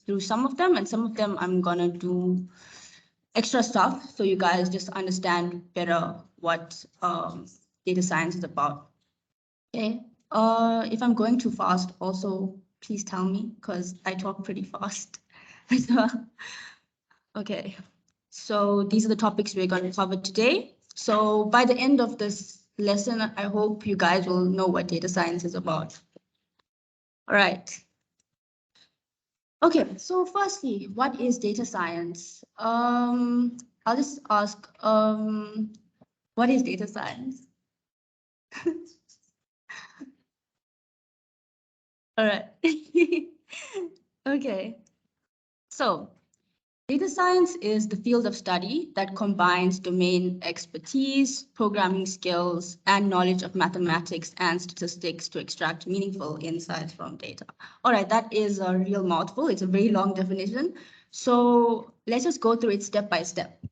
through some of them, and some of them I'm gonna do extra stuff so you guys just understand better what data science is about. Okay. If I'm going too fast, also please tell me because I talk pretty fast. Okay. So these are the topics we're going to cover today. So by the end of this lesson, I hope you guys will know what data science is about. All right. Okay, so firstly, what is data science? I'll just ask, what is data science? All right. Okay. So data science is the field of study that combines domain expertise, programming skills, and knowledge of mathematics and statistics to extract meaningful insights from data. All right, that is a real mouthful. It's a very long definition. So let's just go through it step by step.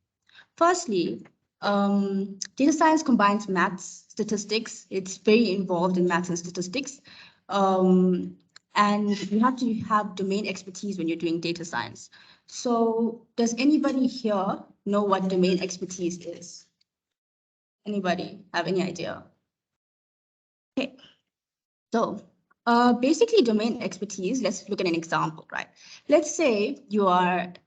Firstly, data science combines maths, statistics. It's very involved in maths and statistics. And you have to have domain expertise when you're doing data science. So does anybody here know what domain expertise is? Anybody have any idea? Okay, so basically domain expertise, let's look at an example, right? Let's say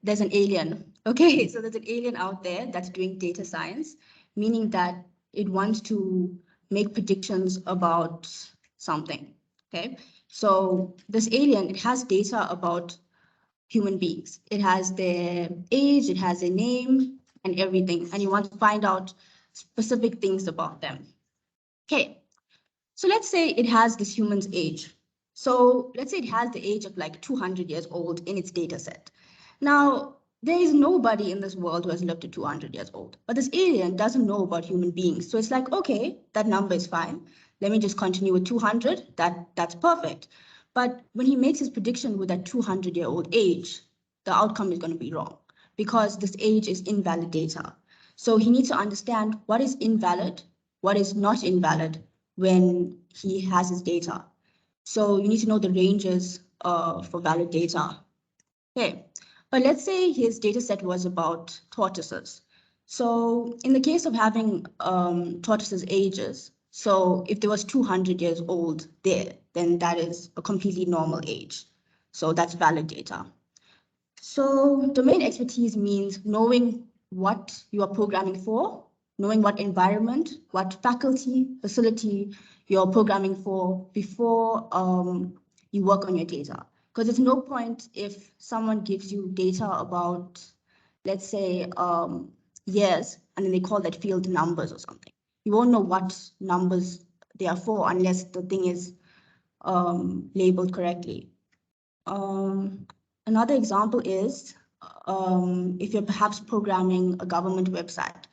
there's an alien. Okay, so there's an alien out there that's doing data science, meaning that it wants to make predictions about something, okay? So this alien, it has data about human beings. It has their age, it has their name and everything, and you want to find out specific things about them. Okay, so let's say it has this human's age. So let's say it has the age of like 200 years old in its data set. Now, there is nobody in this world who has lived to 200 years old, but this alien doesn't know about human beings. So it's like, okay, that number is fine. Let me just continue with 200. That's perfect. But when he makes his prediction with that 200-year-old age, the outcome is going to be wrong because this age is invalid data. So he needs to understand what is invalid, what is not invalid when he has his data. So you need to know the ranges for valid data. Okay, but let's say his data set was about tortoises. So in the case of having tortoises' ages, so if there was 200 years old there, then that is a completely normal age. So that's valid data. So domain expertise means knowing what you are programming for, knowing what environment, what faculty, facility you're programming for before you work on your data. Because there's no point if someone gives you data about, let's say, years, and then they call that field numbers or something. You won't know what numbers they are for unless the thing is labeled correctly. Another example is if you're perhaps programming a government website.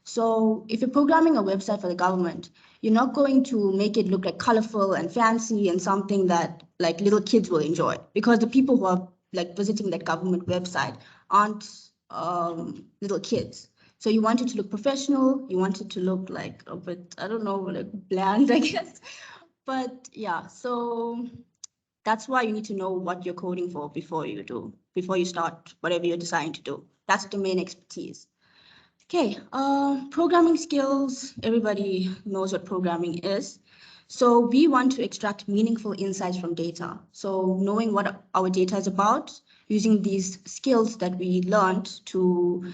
So if you're programming a website for the government, you're not going to make it look like colorful and fancy and something that like little kids will enjoy, because the people who are like visiting that government website aren't little kids. So you want it to look professional. You want it to look like a bit, I don't know, like bland, I guess. But yeah, so that's why you need to know what you're coding for before you start whatever you're deciding to do. That's domain expertise. Okay, programming skills, everybody knows what programming is. So we want to extract meaningful insights from data. So knowing what our data is about, using these skills that we learned to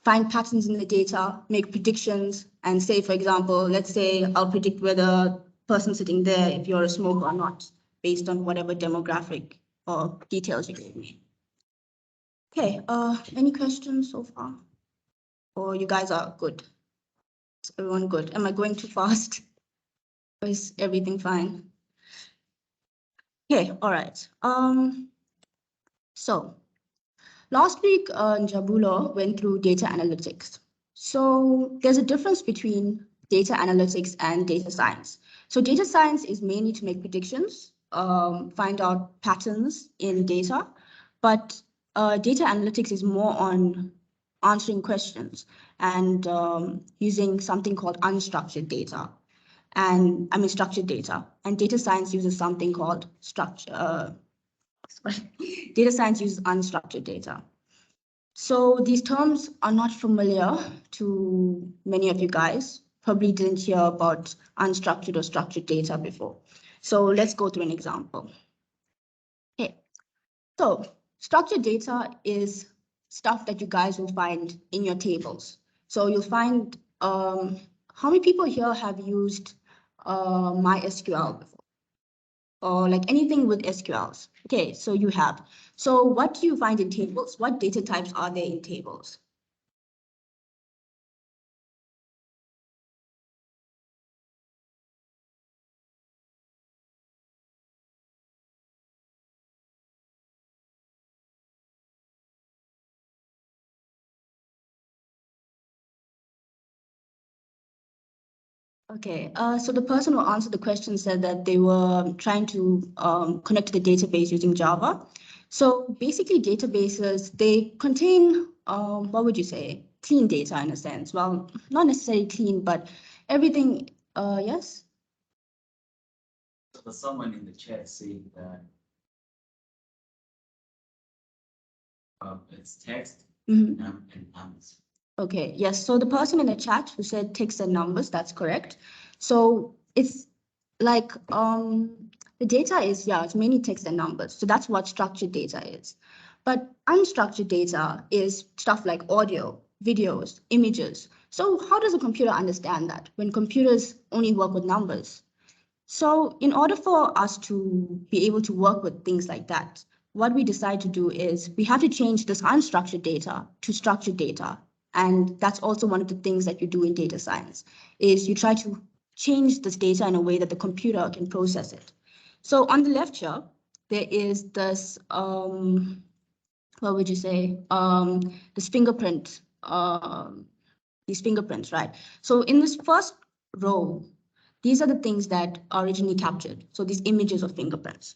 find patterns in the data, make predictions, and say, for example, let's say I'll predict whether person sitting there, if you're a smoker or not, based on whatever demographic or details you gave me. Okay, any questions so far? Or you guys are good? Is everyone good? Am I going too fast? Or is everything fine? Okay, all right. So last week, Njabulo went through data analytics. So there's a difference between data analytics and data science. So data science is mainly to make predictions, find out patterns in data, but data analytics is more on answering questions and using something called unstructured data. And I mean structured data. And data science uses something called structure. Data science uses unstructured data. So these terms are not familiar to many of you guys. Probably didn't hear about unstructured or structured data before. So let's go through an example. Okay, so structured data is stuff that you guys will find in your tables. So you'll find, how many people here have used MySQL before? Or like anything with SQLs? Okay, so you have. So what do you find in tables? What data types are there in tables? Okay, so the person who answered the question said that they were trying to connect to the database using Java. So basically databases, they contain, what would you say, clean data in a sense. Well, not necessarily clean, but everything, yes? So someone in the chat saying that it's text and numbers. Okay, yes. So the person in the chat who said text and numbers, that's correct. So it's like the data is, yeah, it's mainly text and numbers. So that's what structured data is. But unstructured data is stuff like audio, videos, images. So how does a computer understand that when computers only work with numbers? So in order for us to be able to work with things like that, what we decide to do is we have to change this unstructured data to structured data. And that's also one of the things that you do in data science, is you try to change this data in a way that the computer can process it. So on the left here, there is this, what would you say, this fingerprint, these fingerprints, right? So in this first row, these are the things that are originally captured. So these images of fingerprints.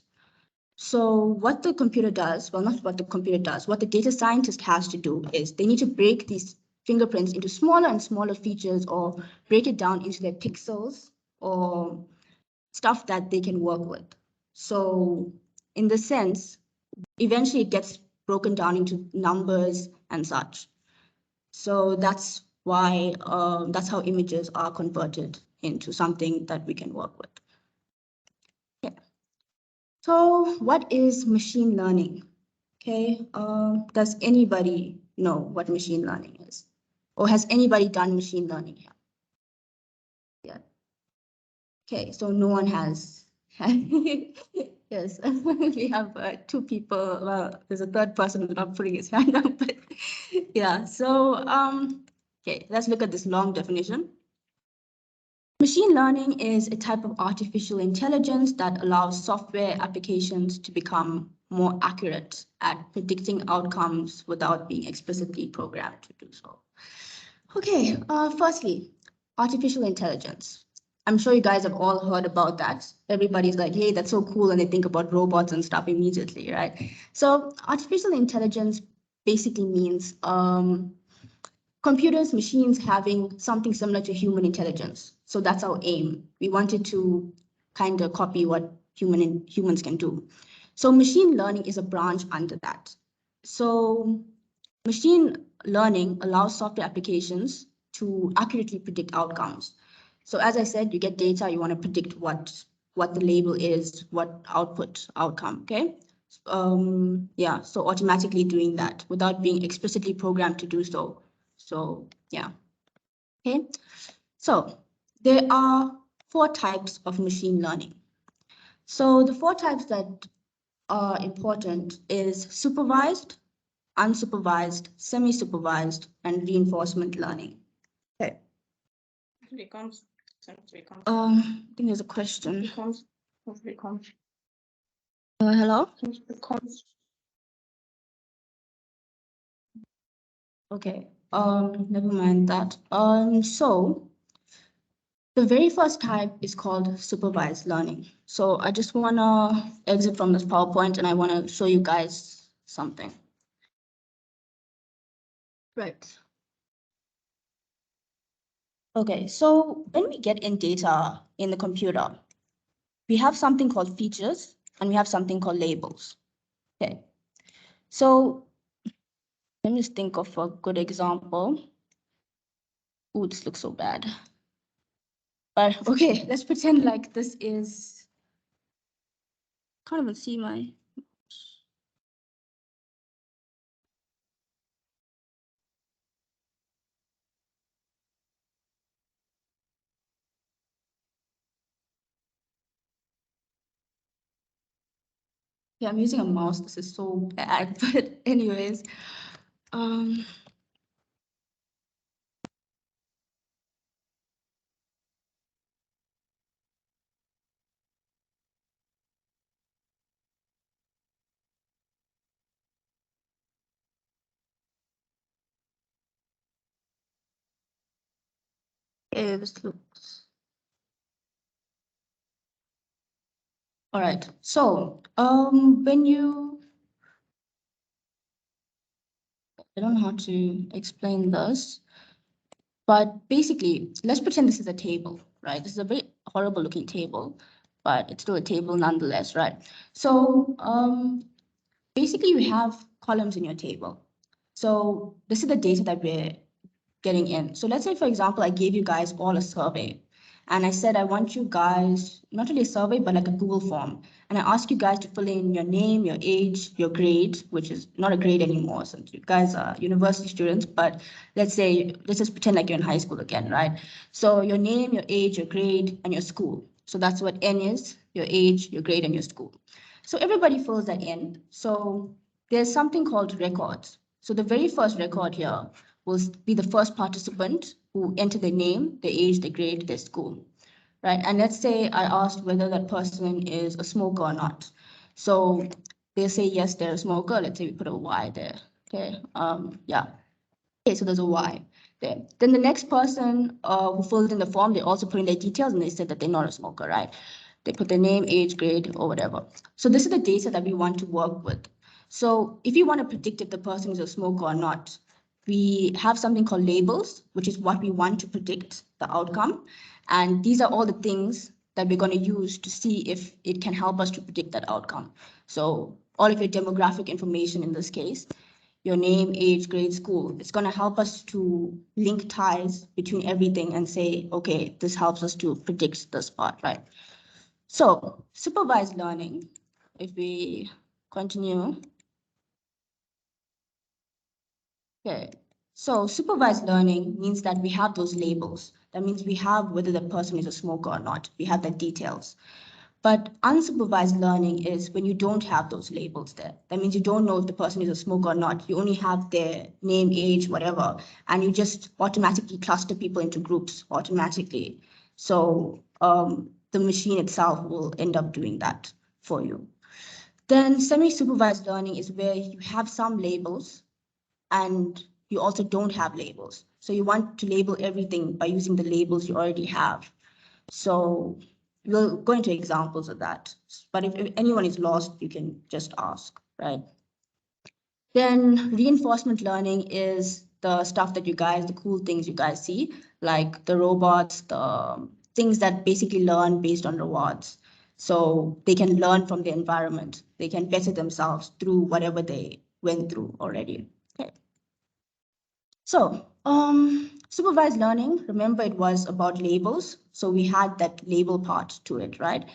So what the computer does, well, not what the computer does, what the data scientist has to do is they need to break these fingerprints into smaller and smaller features or break it down into their pixels or stuff that they can work with. So in the sense, eventually it gets broken down into numbers and such. So that's why, that's how images are converted into something that we can work with. Okay. So what is machine learning? Okay, does anybody know what machine learning is? Or has anybody done machine learning here? Yeah. Okay, so no one has. Yes, we have two people. Well, there's a third person who's not putting his hand up, but yeah. So okay, let's look at this long definition. Machine learning is a type of artificial intelligence that allows software applications to become more accurate at predicting outcomes without being explicitly programmed to do so. Okay, firstly, artificial intelligence. I'm sure you guys have all heard about that. Everybody's like, hey, that's so cool. And they think about robots and stuff immediately, right? So artificial intelligence basically means computers, machines having something similar to human intelligence. So that's our aim. We wanted to kind of copy what humans can do. So machine learning is a branch under that. So machine learning allows software applications to accurately predict outcomes. So as I said, you get data, you want to predict what the label is, what outcome, okay? Yeah, so automatically doing that without being explicitly programmed to do so. So yeah, okay. So there are 4 types of machine learning. So the 4 types that are important is supervised, unsupervised, semi-supervised, and reinforcement learning. Okay. I think there's a question. Hello? Okay, never mind that. So the very first type is called supervised learning. So I just wanna exit from this PowerPoint and I wanna show you guys something. Right. Okay, so when we get in data in the computer, we have something called features and we have something called labels. Okay, so let me just think of a good example. Oh, this looks so bad. But okay, let's pretend like this is, can't even see my, yeah, I'm using a mouse. This is so bad. But anyways, um, okay, this looks, all right. So, when you, I don't know how to explain this, but basically, let's pretend this is a table, right? This is a very horrible looking table, but it's still a table nonetheless, right? So, basically you have columns in your table. So this is the data that we're getting in. So let's say, for example, I gave you guys all a survey and I said, I want you guys, not really a survey, but like a Google form. And I ask you guys to fill in your name, your age, your grade, which is not a grade anymore since you guys are university students, but let's say, let's just pretend like you're in high school again, right? So your name, your age, your grade, and your school. So that's what N is, your age, your grade, and your school. So everybody fills that in. So there's something called records. So the very first record here will be the first participant who entered their name, their age, their grade, their school, right? And let's say I asked whether that person is a smoker or not. So they say, yes, they're a smoker. Let's say we put a Y there, okay? Yeah, okay, so there's a Y there. Then the next person who filled in the form, they also put in their details and they said that they're not a smoker, right? They put their name, age, grade, or whatever. So this is the data that we want to work with. So if you want to predict if the person is a smoker or not, we have something called labels, which is what we want to predict the outcome. And these are all the things that we're going to use to see if it can help us to predict that outcome. So all of your demographic information in this case, your name, age, grade, school, it's going to help us to link ties between everything and say, okay, this helps us to predict this part, right? So supervised learning, if we continue. Okay, so supervised learning means that we have those labels. That means we have whether the person is a smoker or not. We have the details. But unsupervised learning is when you don't have those labels there. That means you don't know if the person is a smoker or not. You only have their name, age, whatever, and you just automatically cluster people into groups automatically. So the machine itself will end up doing that for you. Then semi-supervised learning is where you have some labels and you also don't have labels. So you want to label everything by using the labels you already have. So we'll go into examples of that. But if anyone is lost, you can just ask, right? Then reinforcement learning is the stuff that you guys, the cool things you guys see, like the robots, the things that basically learn based on rewards. So they can learn from the environment. They can better themselves through whatever they went through already. Okay. So, supervised learning, remember it was about labels. So we had that label part to it, right?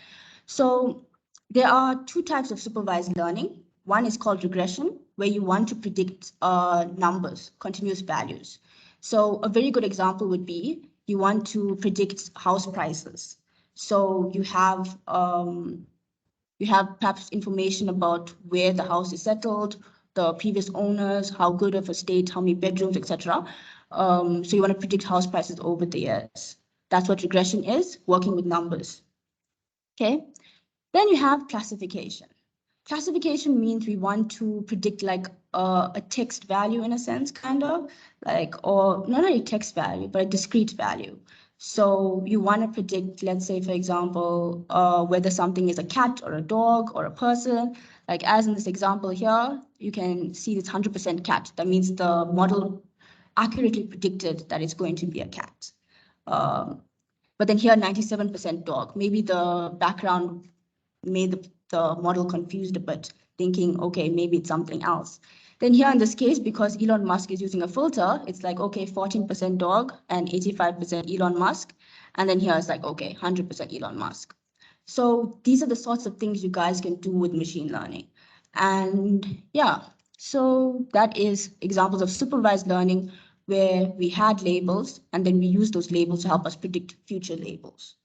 So there are two types of supervised learning. One is called regression, where you want to predict numbers, continuous values. So a very good example would be you want to predict house prices. So you have perhaps information about where the house is settled, the previous owners, how good of a state, how many bedrooms, etc. So you want to predict house prices over the years. That's what regression is, working with numbers. Okay. Then you have classification. Classification means we want to predict like a text value in a sense, kind of like, or not a text value, but a discrete value. So you want to predict, let's say, for example, whether something is a cat or a dog or a person. Like as in this example here, you can see it's 100% cat. That means the model accurately predicted that it's going to be a cat. But then here, 97% dog. Maybe the background made the model confused a bit. thinking, okay, maybe it's something else. Then here in this case, because Elon Musk is using a filter, it's like, okay, 14% dog and 85% Elon Musk. And then here it's like, okay, 100% Elon Musk. So these are the sorts of things you guys can do with machine learning. And yeah, so that is examples of supervised learning where we had labels and then we use those labels to help us predict future labels.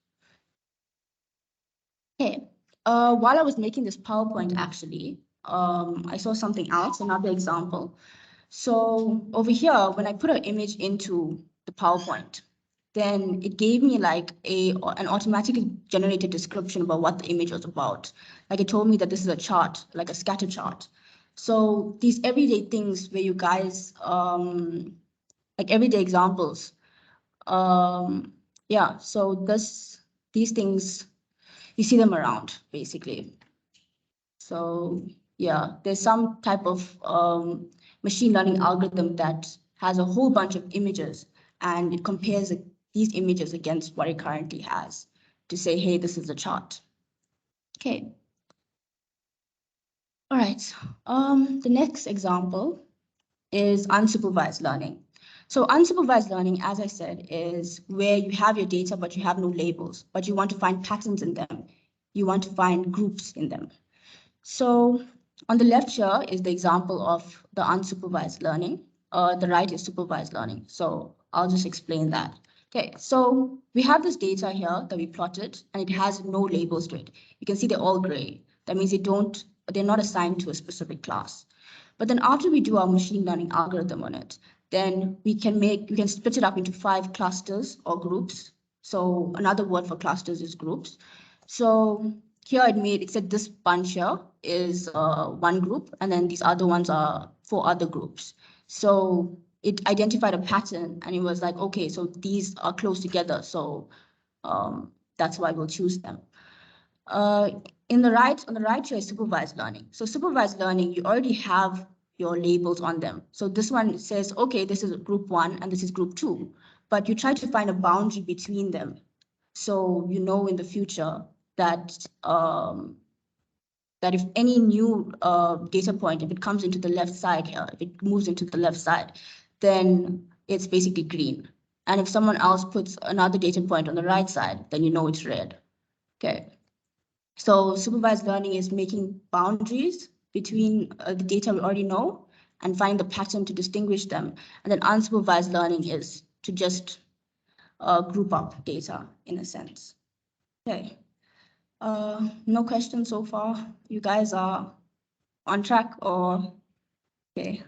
Okay, while I was making this PowerPoint, actually, I saw something else, another example. So over here, when I put an image into the PowerPoint, then it gave me like an automatically generated description about what the image was about. Like it told me that this is a chart, like a scatter chart. So these everyday things where you guys, like everyday examples, yeah, so these things, you see them around basically. So yeah, there's some type of machine learning algorithm that has a whole bunch of images and it compares these images against what it currently has to say, hey, this is a chart. Okay. All right. The next example is unsupervised learning. So unsupervised learning, as I said, is where you have your data, but you have no labels, but you want to find patterns in them. You want to find groups in them. So on the left here is the example of the unsupervised learning. The right is supervised learning. So I'll just explain that. Okay, so we have this data here that we plotted and it has no labels to it. You can see they're all gray. That means they're not assigned to a specific class. But then after we do our machine learning algorithm on it, then we can split it up into 5 clusters or groups. So another word for clusters is groups. So here it said this bunch here is one group, and then these other ones are 4 other groups. So it identified a pattern, and it was like, okay, so these are close together, so that's why we'll choose them. On the right here is supervised learning. So supervised learning, you already have your labels on them. So this one says, okay, this is group 1 and this is group 2, but you try to find a boundary between them. So you know in the future that that if any new data point, if it comes into the left side here, if it moves into the left side, then it's basically green. And if someone else puts another data point on the right side, then you know it's red. Okay. So supervised learning is making boundaries between the data we already know and find the pattern to distinguish them. And then unsupervised learning is to just group up data in a sense. Okay. No questions so far. You guys are on track or okay.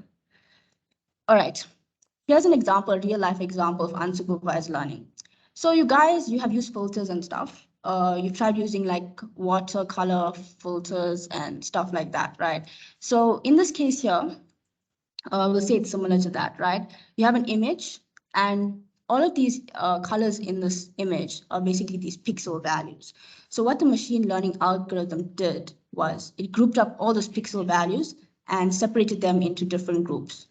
All right. Here's an example, a real life example of unsupervised learning. So you guys, you have used filters and stuff. You've tried using like watercolor filters and stuff like that, right? So in this case here, we'll say it's similar to that, right? You have an image and all of these colors in this image are basically these pixel values. So what the machine learning algorithm did was it grouped up all those pixel values and separated them into different groups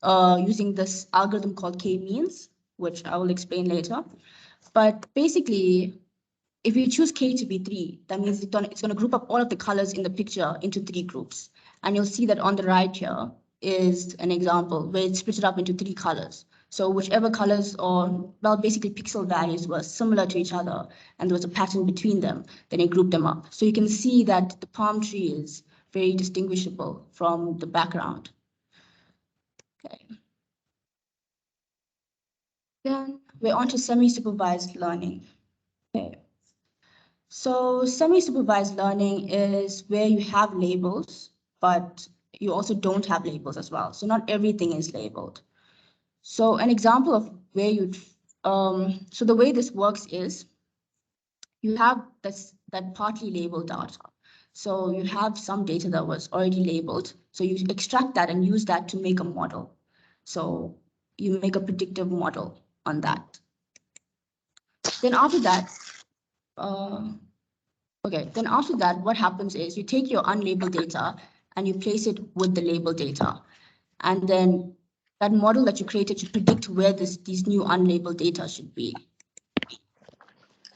using this algorithm called k-means, which I will explain later. But basically, if you choose k to be 3, that means it's going to group up all of the colors in the picture into 3 groups. And you'll see that on the right here is an example where it's split it up into 3 colors. So whichever colors or, well, basically pixel values were similar to each other and there was a pattern between them, then it grouped them up. So you can see that the palm tree is very distinguishable from the background. Okay. Then we're on to semi-supervised learning. Okay. So semi-supervised learning is where you have labels, but you also don't have labels as well. So not everything is labeled. So an example of where you'd, so the way this works is you have that partly labeled data. So you have some data that was already labeled. So you extract that and use that to make a model. So you make a predictive model on that. Then after that, then after that, what happens is you take your unlabeled data and you place it with the labeled data. And then that model that you created should predict where these new unlabeled data should be.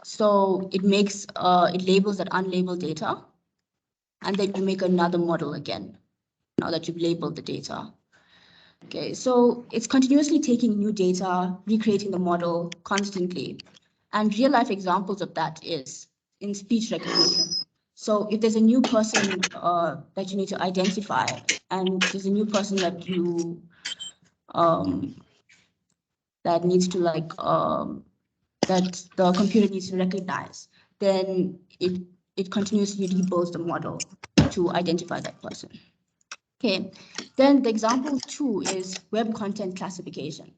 So it makes, it labels that unlabeled data. and then you make another model again, now that you've labeled the data. Okay, so it's continuously taking new data, recreating the model constantly. And real life examples of that is in speech recognition. So if there's a new person that you need to identify, and there's a new person that you that needs to that the computer needs to recognize, then it continuously rebuilds the model to identify that person. Okay, then the example 2 is web content classification.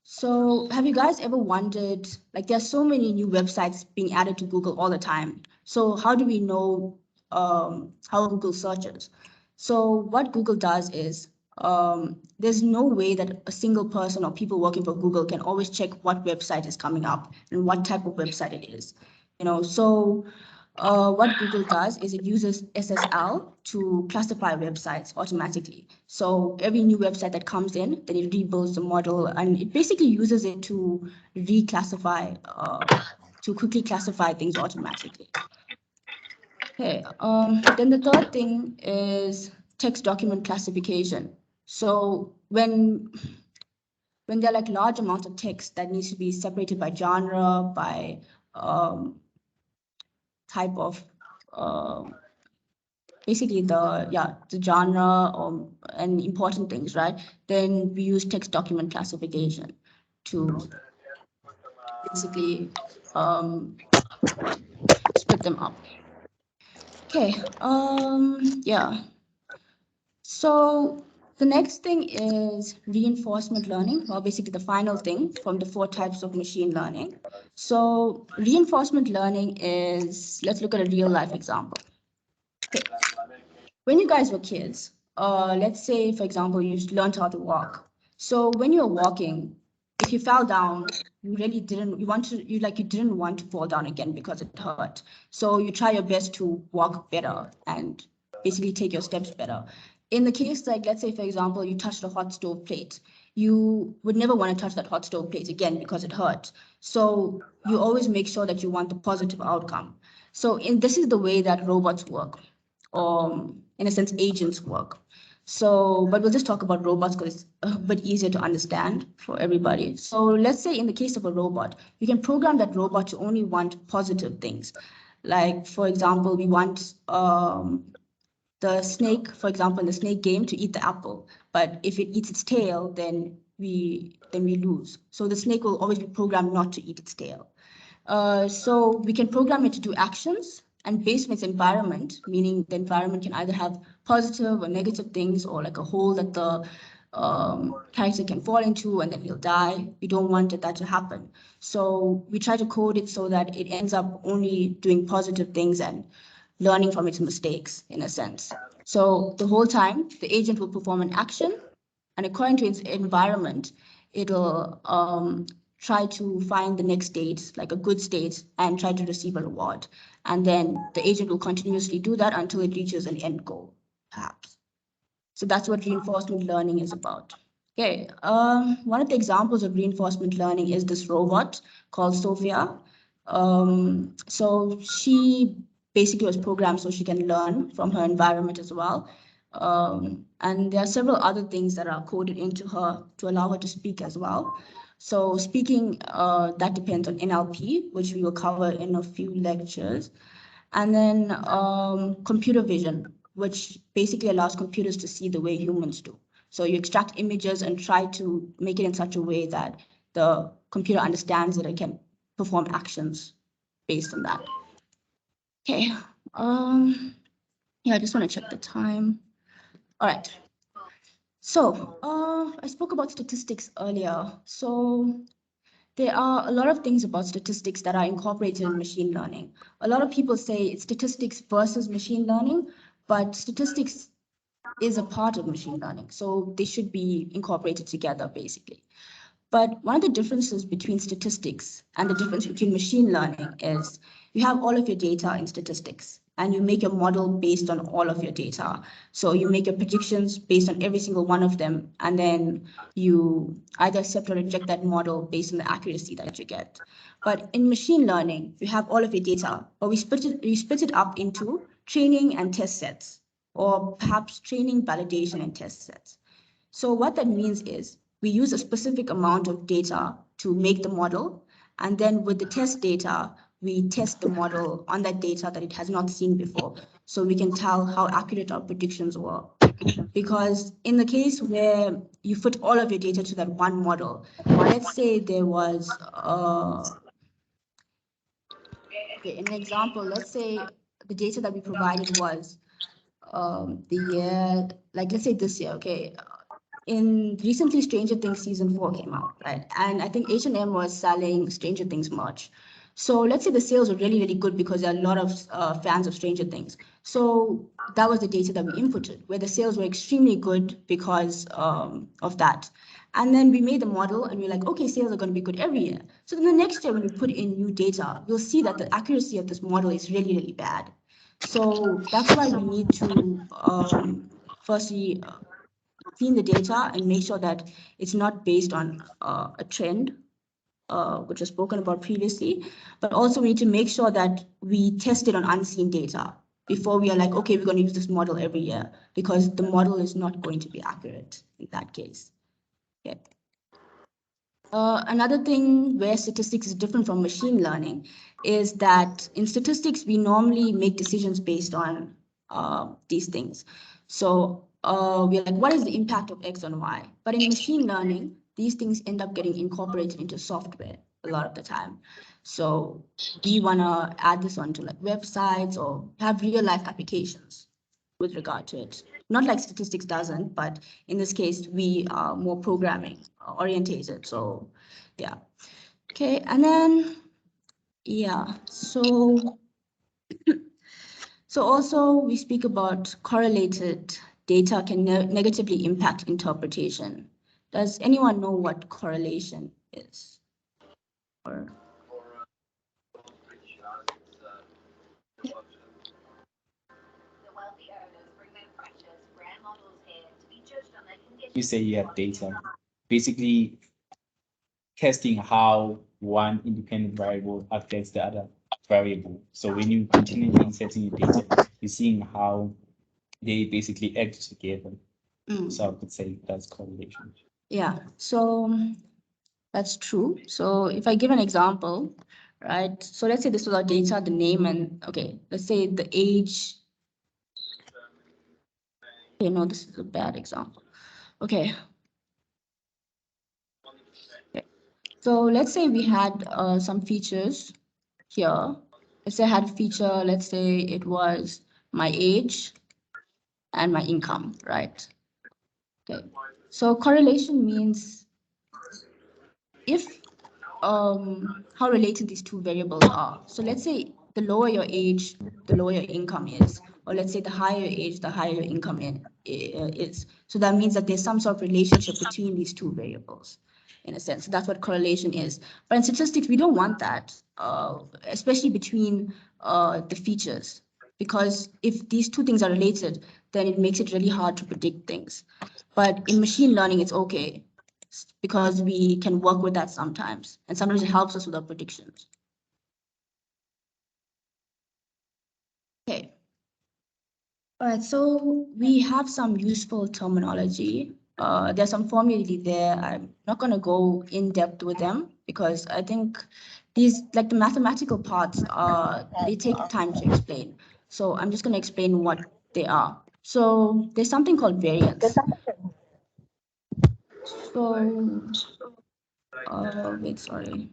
So have you guys ever wondered, like there's so many new websites being added to Google all the time. So how do we know how Google searches? So what Google does is there's no way that a single person or people working for Google can always check what website is coming up and what type of website it is. So what Google does is it uses SSL to classify websites automatically. So every new website that comes in, then it rebuilds the model, and it basically uses it to reclassify, to quickly classify things automatically. Okay, then the third thing is text document classification. So when there are like large amounts of text that needs to be separated by genre, by type of basically the genre and important things, right? Then we use text document classification to basically split them up. Okay, yeah. So the next thing is reinforcement learning, or basically the final thing from the 4 types of machine learning. So reinforcement learning is, let's look at a real life example. Okay. When you guys were kids, let's say, for example, you learned how to walk. So when you're walking, if you fell down, you really didn't, you didn't want to fall down again because it hurt. So you try your best to walk better and basically take your steps better. In the case, like, let's say, for example, you touched a hot stove plate, you would never want to touch that hot stove plate again because it hurt. So you always make sure that you want the positive outcome. So this is the way that robots work, or in a sense, agents work. So, but we'll just talk about robots because it's a bit easier to understand for everybody. So let's say in the case of a robot, you can program that robot to only want positive things. Like, for example, we want the snake, for example, in the snake game, to eat the apple. But if it eats its tail, then we lose. So the snake will always be programmed not to eat its tail. So we can program it to do actions, and based on its environment, meaning the environment can either have positive or negative things, or like a hole that the character can fall into and then he'll die. We don't want that to happen. So we try to code it so that it ends up only doing positive things and learning from its mistakes, in a sense. So the whole time, the agent will perform an action, and according to its environment, it'll try to find the next state, like a good state, and try to receive a reward. And then the agent will continuously do that until it reaches an end goal, perhaps. So that's what reinforcement learning is about. Okay, one of the examples of reinforcement learning is this robot called Sophia. So she basically was programmed so she can learn from her environment as well. And there are several other things that are coded into her to allow her to speak as well. So speaking, that depends on NLP, which we will cover in a few lectures. And then computer vision, which basically allows computers to see the way humans do. So you extract images and try to make it in such a way that the computer understands that it can perform actions based on that. Okay, yeah, I just want to check the time. All right. So I spoke about statistics earlier. So there are a lot of things about statistics that are incorporated in machine learning. A lot of people say it's statistics versus machine learning, but statistics is a part of machine learning. So they should be incorporated together, basically. But one of the differences between statistics and the difference between machine learning is you have all of your data in statistics, and you make your model based on all of your data. So you make your predictions based on every single one of them, and then you either accept or reject that model based on the accuracy that you get. But in machine learning, you have all of your data, but we split it up into training and test sets, or perhaps training, validation, and test sets. So what that means is we use a specific amount of data to make the model, and then with the test data, we test the model on that data that it has not seen before, so we can tell how accurate our predictions were. Because in the case where you put all of your data to that one model, let's say there was, okay, in an example, let's say the data that we provided was the year, like let's say this year, okay. In recently Stranger Things season 4 came out, right? And I think H&M was selling Stranger Things merch. So let's say the sales were really, really good because there are a lot of fans of Stranger Things. So that was the data that we inputted, where the sales were extremely good because of that. And then we made the model and we're like, okay, sales are going to be good every year. So then the next year when we put in new data, we'll see that the accuracy of this model is really, really bad. So that's why we need to firstly clean the data and make sure that it's not based on a trend, which was spoken about previously, but also we need to make sure that we test it on unseen data before we are like, okay, we're going to use this model every year, because the model is not going to be accurate in that case. Okay. Another thing where statistics is different from machine learning is that in statistics, we normally make decisions based on these things. So we're like, what is the impact of X on Y? But in machine learning, these things end up getting incorporated into software a lot of the time. So we want to add this onto like websites or have real life applications with regard to it. Not like statistics doesn't, but in this case, we are more programming orientated. So yeah. Okay, and then, yeah, so also we speak about correlated data can negatively impact interpretation. Does anyone know what correlation is? Or you say you have data, basically testing how one independent variable affects the other variable. So when you continually inserting your data, you're seeing how they basically act together. So I could say that's correlation. Yeah, so that's true. So if I give an example, right? So let's say this was our data, the name, and okay, let's say the age. Okay, no, this is a bad example. Okay. So let's say we had some features here. Let's say I had a feature, let's say it was my age and my income, right? Okay. So correlation means if how related these two variables are. So let's say the lower your age, the lower your income is, or let's say the higher your age, the higher your income is. So that means that there's some sort of relationship between these two variables, in a sense. So that's what correlation is. But in statistics, we don't want that, especially between the features, because if these two things are related, then it makes it really hard to predict things. But in machine learning, it's okay, because we can work with that sometimes, and sometimes it helps us with our predictions. Okay. All right, so we have some useful terminology. There's some formulae there. I'm not going to go in depth with them because I think these, like the mathematical parts, they take time to explain. So I'm just going to explain what they are. So there's something called variance. So, wait, sorry.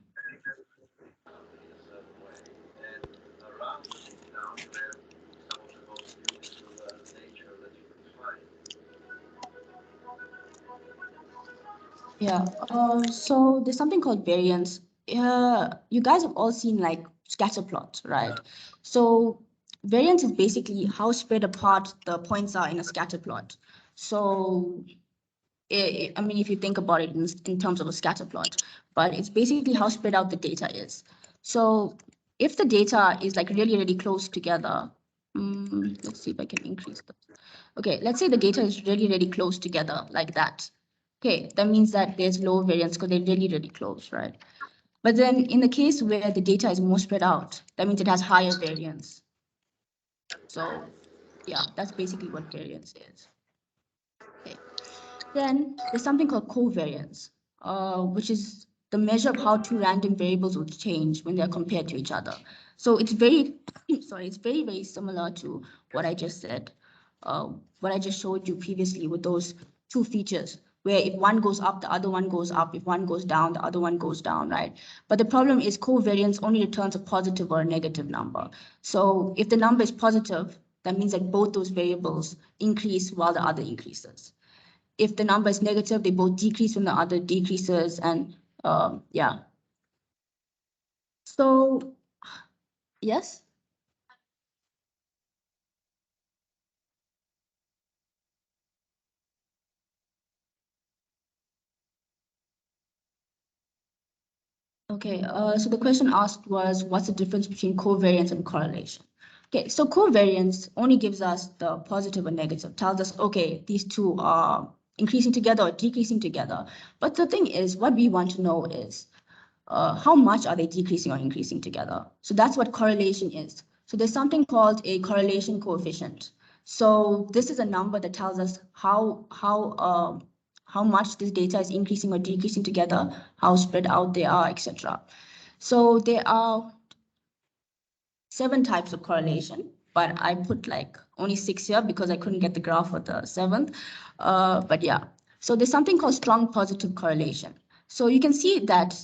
Yeah, so there's something called variance. You guys have all seen like scatter plots, right? So variance is basically how spread apart the points are in a scatter plot. So, I mean, if you think about it in terms of a scatter plot, but it's basically how spread out the data is. So if the data is like really, really close together, let's see if I can increase that. Okay, let's say the data is really, really close together like that. Okay, that means that there's low variance because they're really, really close, right? But then in the case where the data is more spread out, that means it has higher variance. So yeah, that's basically what variance is. Okay. Then there's something called covariance, which is the measure of how two random variables will change when they're compared to each other. So it's very, sorry, it's very, very similar to what I just said, what I just showed you previously with those two features, where if one goes up, the other one goes up. If one goes down, the other one goes down, right? But the problem is covariance only returns a positive or a negative number. So if the number is positive, that means that both those variables increase while the other increases. If the number is negative, they both decrease when the other decreases, and yeah. So yes. Okay, so the question asked was, what's the difference between covariance and correlation? Okay, so covariance only gives us the positive or negative, tells us, okay, these two are increasing together or decreasing together. But the thing is, what we want to know is, how much are they decreasing or increasing together? So that's what correlation is. So there's something called a correlation coefficient. So this is a number that tells us how much this data is increasing or decreasing together, how spread out they are, etc. So there are 7 types of correlation, but I put like only 6 here because I couldn't get the graph for the 7th. But yeah, so there's something called strong positive correlation. So you can see that,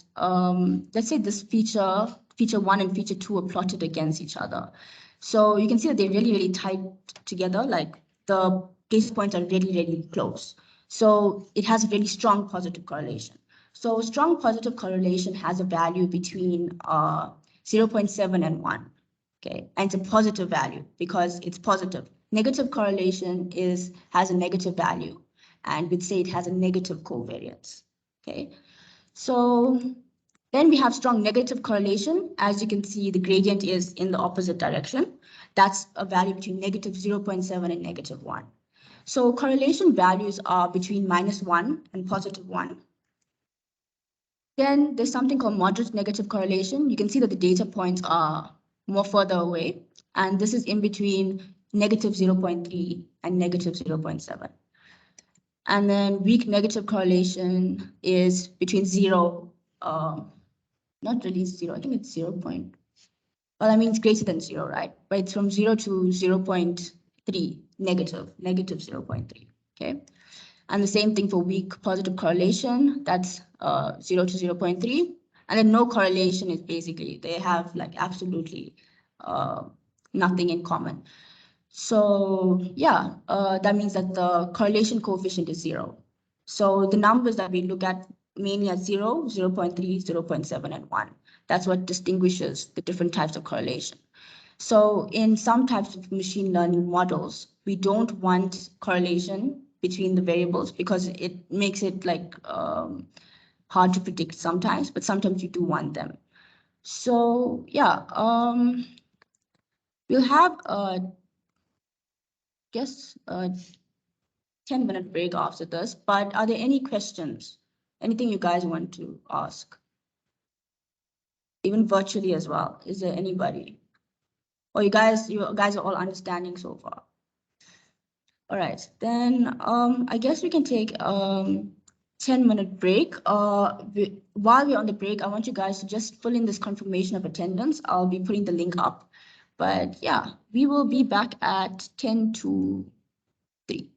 let's say this feature 1 and feature 2 are plotted against each other. So you can see that they're really, really tight together, like the data points are really, really close. So it has a very strong positive correlation. So strong positive correlation has a value between 0.7 and 1. Okay, and it's a positive value because it's positive. Negative correlation has a negative value, and we'd say it has a negative covariance. Okay, so then we have strong negative correlation. As you can see, the gradient is in the opposite direction. That's a value between negative 0.7 and negative 1. So correlation values are between -1 and positive 1. Then there's something called moderate negative correlation. You can see that the data points are more further away, and this is in between negative 0.3 and negative 0.7. And then weak negative correlation is between 0, not really 0, I think it's 0. Well, I mean, it's greater than 0, right? But it's from 0 to 0.3, negative 0.3, okay? And the same thing for weak positive correlation, that's 0 to 0.3. And then no correlation is basically, they have like absolutely nothing in common. So yeah, that means that the correlation coefficient is 0. So the numbers that we look at mainly are 0, 0.3, 0.7, and 1. That's what distinguishes the different types of correlation. So in some types of machine learning models, we don't want correlation between the variables because it makes it like hard to predict sometimes, but sometimes you do want them. So yeah, we'll have guess a 10-minute break after this, but are there any questions? Anything you guys want to ask? Even virtually as well. Is there anybody? Or you guys are all understanding so far? All right, then I guess we can take 10-minute break. While we're on the break, I want you guys to just fill in this confirmation of attendance. I'll be putting the link up. But yeah, we will be back at 10 to 3.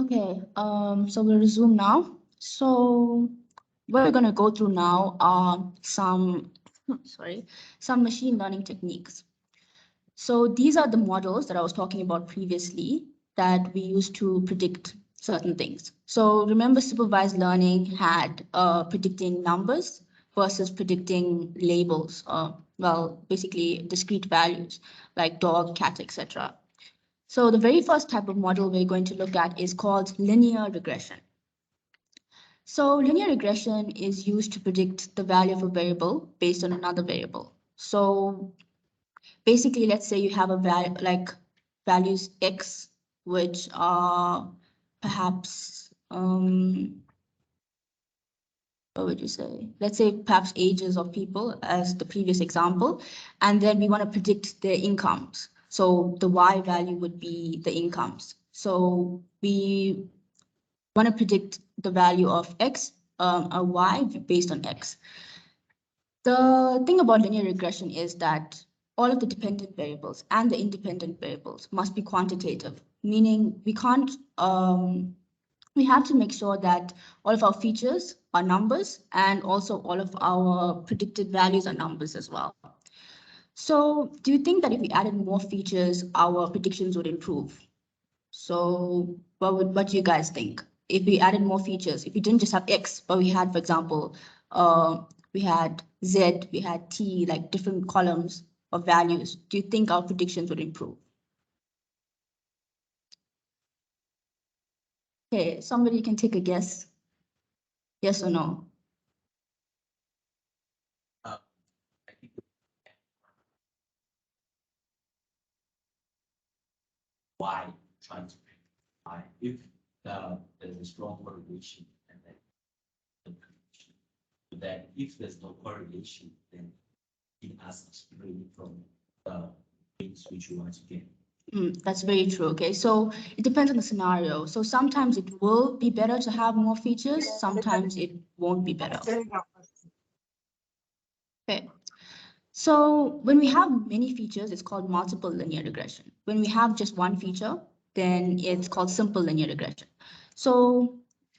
Okay, so we'll resume now. So what we're going to go through now are some machine learning techniques. So these are the models that I was talking about previously that we use to predict certain things. So remember, supervised learning had predicting numbers versus predicting labels, well, basically discrete values like dog, cat, etc. So the very first type of model we're going to look at is called linear regression. So linear regression is used to predict the value of a variable based on another variable. So basically, let's say you have a value like values x, which are perhaps what would you say? Let's say perhaps ages of people as the previous example, and then we want to predict their incomes. So the y value would be the incomes. So we want to predict the value of x, a y based on x. The thing about linear regression is that all of the dependent variables and the independent variables must be quantitative, meaning we can't, we have to make sure that all of our features are numbers and also all of our predicted values are numbers as well. So do you think that if we added more features, our predictions would improve? So what do you guys think? If we added more features, if we didn't just have X, but we had, for example, we had Z, we had T, like different columns of values, do you think our predictions would improve? Okay, somebody can take a guess. Yes or no? I think why trying to predict why if there's a strong correlation and then the prediction. But then if there's no correlation, then it asks really from the things which you want to get. That's very true. Okay, so it depends on the scenario. So sometimes it will be better to have more features, sometimes it won't be better. Okay. So when we have many features, it's called multiple linear regression. When we have just one feature, then it's called simple linear regression. So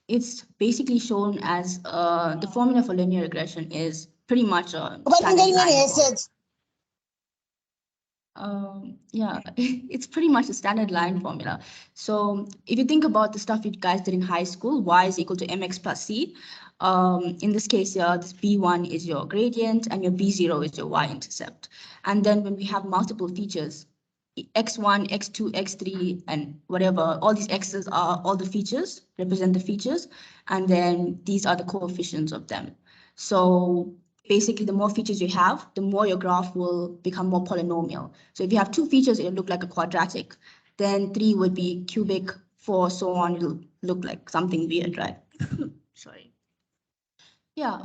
it's basically shown as the formula for linear regression is pretty much a standard line formula. Yeah, it's pretty much a standard line formula. So if you think about the stuff you guys did in high school, y is equal to mx plus c. In this case here, this b1 is your gradient and your b0 is your y-intercept. And then when we have multiple features, x1, x2, x3, and whatever, all these x's are all the features, represent the features, and then these are the coefficients of them. So basically, the more features you have, the more your graph will become more polynomial. So if you have two features, it'll look like a quadratic. Then 3 would be cubic, 4, so on. It'll look like something weird, right? Sorry. Yeah,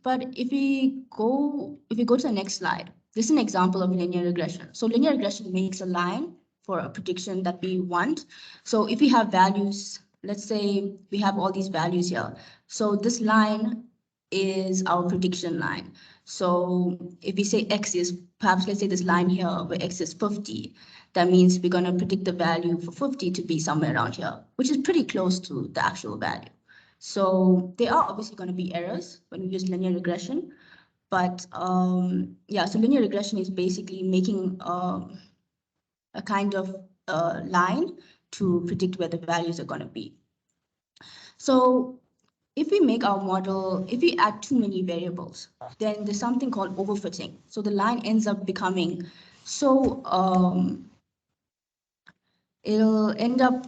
but if we go to the next slide, this is an example of linear regression. So linear regression makes a line for a prediction that we want. So if we have values, let's say we have all these values here. So this line is our prediction line. So if we say x is, perhaps let's say this line here where x is 50, that means we're going to predict the value for 50 to be somewhere around here, which is pretty close to the actual value. So there are obviously going to be errors when we use linear regression, but yeah, so linear regression is basically making a kind of line to predict where the values are going to be. So if we make our model, if we add too many variables, then there's something called overfitting. So the line ends up becoming so, it'll end up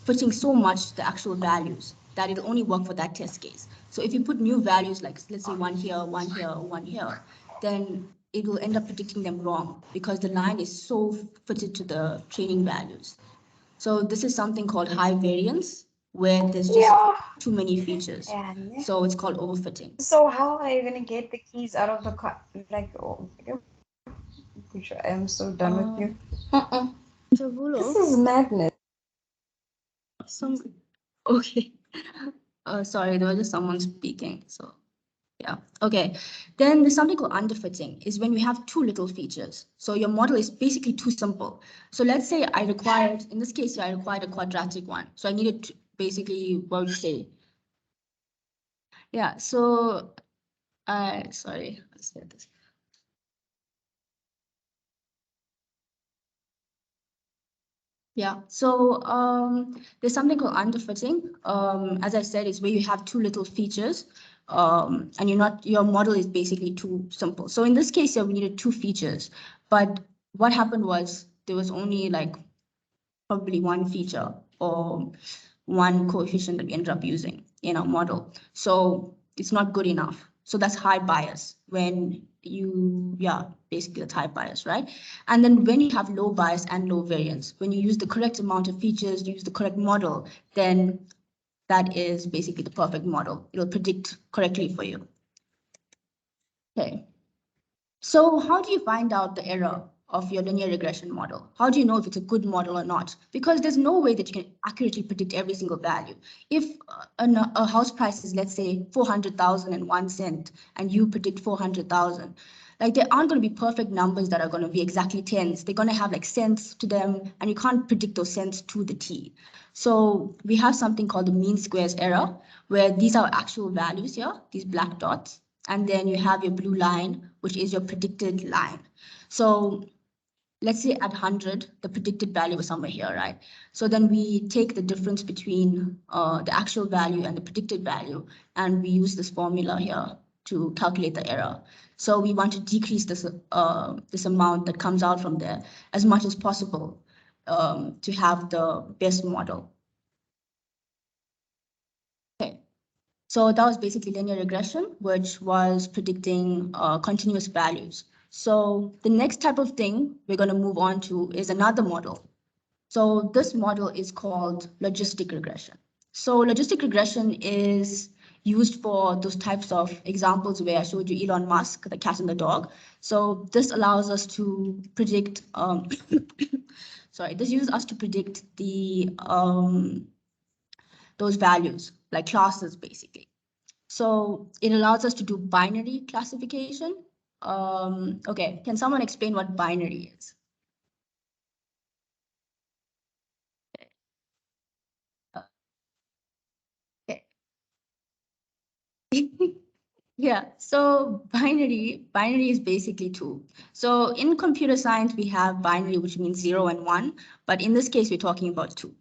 fitting so much the actual values that it'll only work for that test case. So if you put new values, like let's say one here, one here, one here, then it will end up predicting them wrong because the line is so fitted to the training values. So this is something called high variance, where there's just too many features. So it's called overfitting. So how are you gonna get the keys out of the car? Like, oh, I am so done with you. This is madness. Okay. Sorry, there was just someone speaking. So Yeah, okay. Then there's something called underfitting, is when we have too little features. So your model is basically too simple. So let's say I required, in this case, I required a quadratic one. So I needed to basically, what would you say? Yeah, so sorry, let's get this. Yeah, so there's something called underfitting. As I said, it's where you have too little features, and your model is basically too simple. So in this case, we needed 2 features, but what happened was there was only like probably 1 feature or 1 coefficient that we ended up using in our model. So it's not good enough. So that's high bias when basically that's high bias, right? And then when you have low bias and low variance, when you use the correct amount of features, you use the correct model, then that is basically the perfect model. It'll predict correctly for you. Okay. So how do you find out the error of your linear regression model? How do you know if it's a good model or not? Because there's no way that you can accurately predict every single value. If a house price is, let's say, 400,001 cent, and you predict 400,000, like there aren't going to be perfect numbers that are going to be exactly tens. They're going to have like cents to them, and you can't predict those cents to the T. So we have something called the mean squares error, where these are actual values here, these black dots. And then you have your blue line, which is your predicted line. So let's say at 100, the predicted value was somewhere here, right? So then we take the difference between the actual value and the predicted value, and we use this formula here to calculate the error. So we want to decrease this, this amount that comes out from there as much as possible to have the best model. Okay. So that was basically linear regression, which was predicting continuous values. So the next type of thing we're going to move on to is another model. So this model is called logistic regression. So logistic regression is used for those types of examples where I showed you Elon Musk, the cat and the dog. So this allows us to predict, this uses us to predict the those values, like classes, basically. So it allows us to do binary classification. Okay, can someone explain what binary is? Okay. Yeah, so binary is basically 2. So in computer science, we have binary, which means 0 and 1, but in this case, we're talking about 2.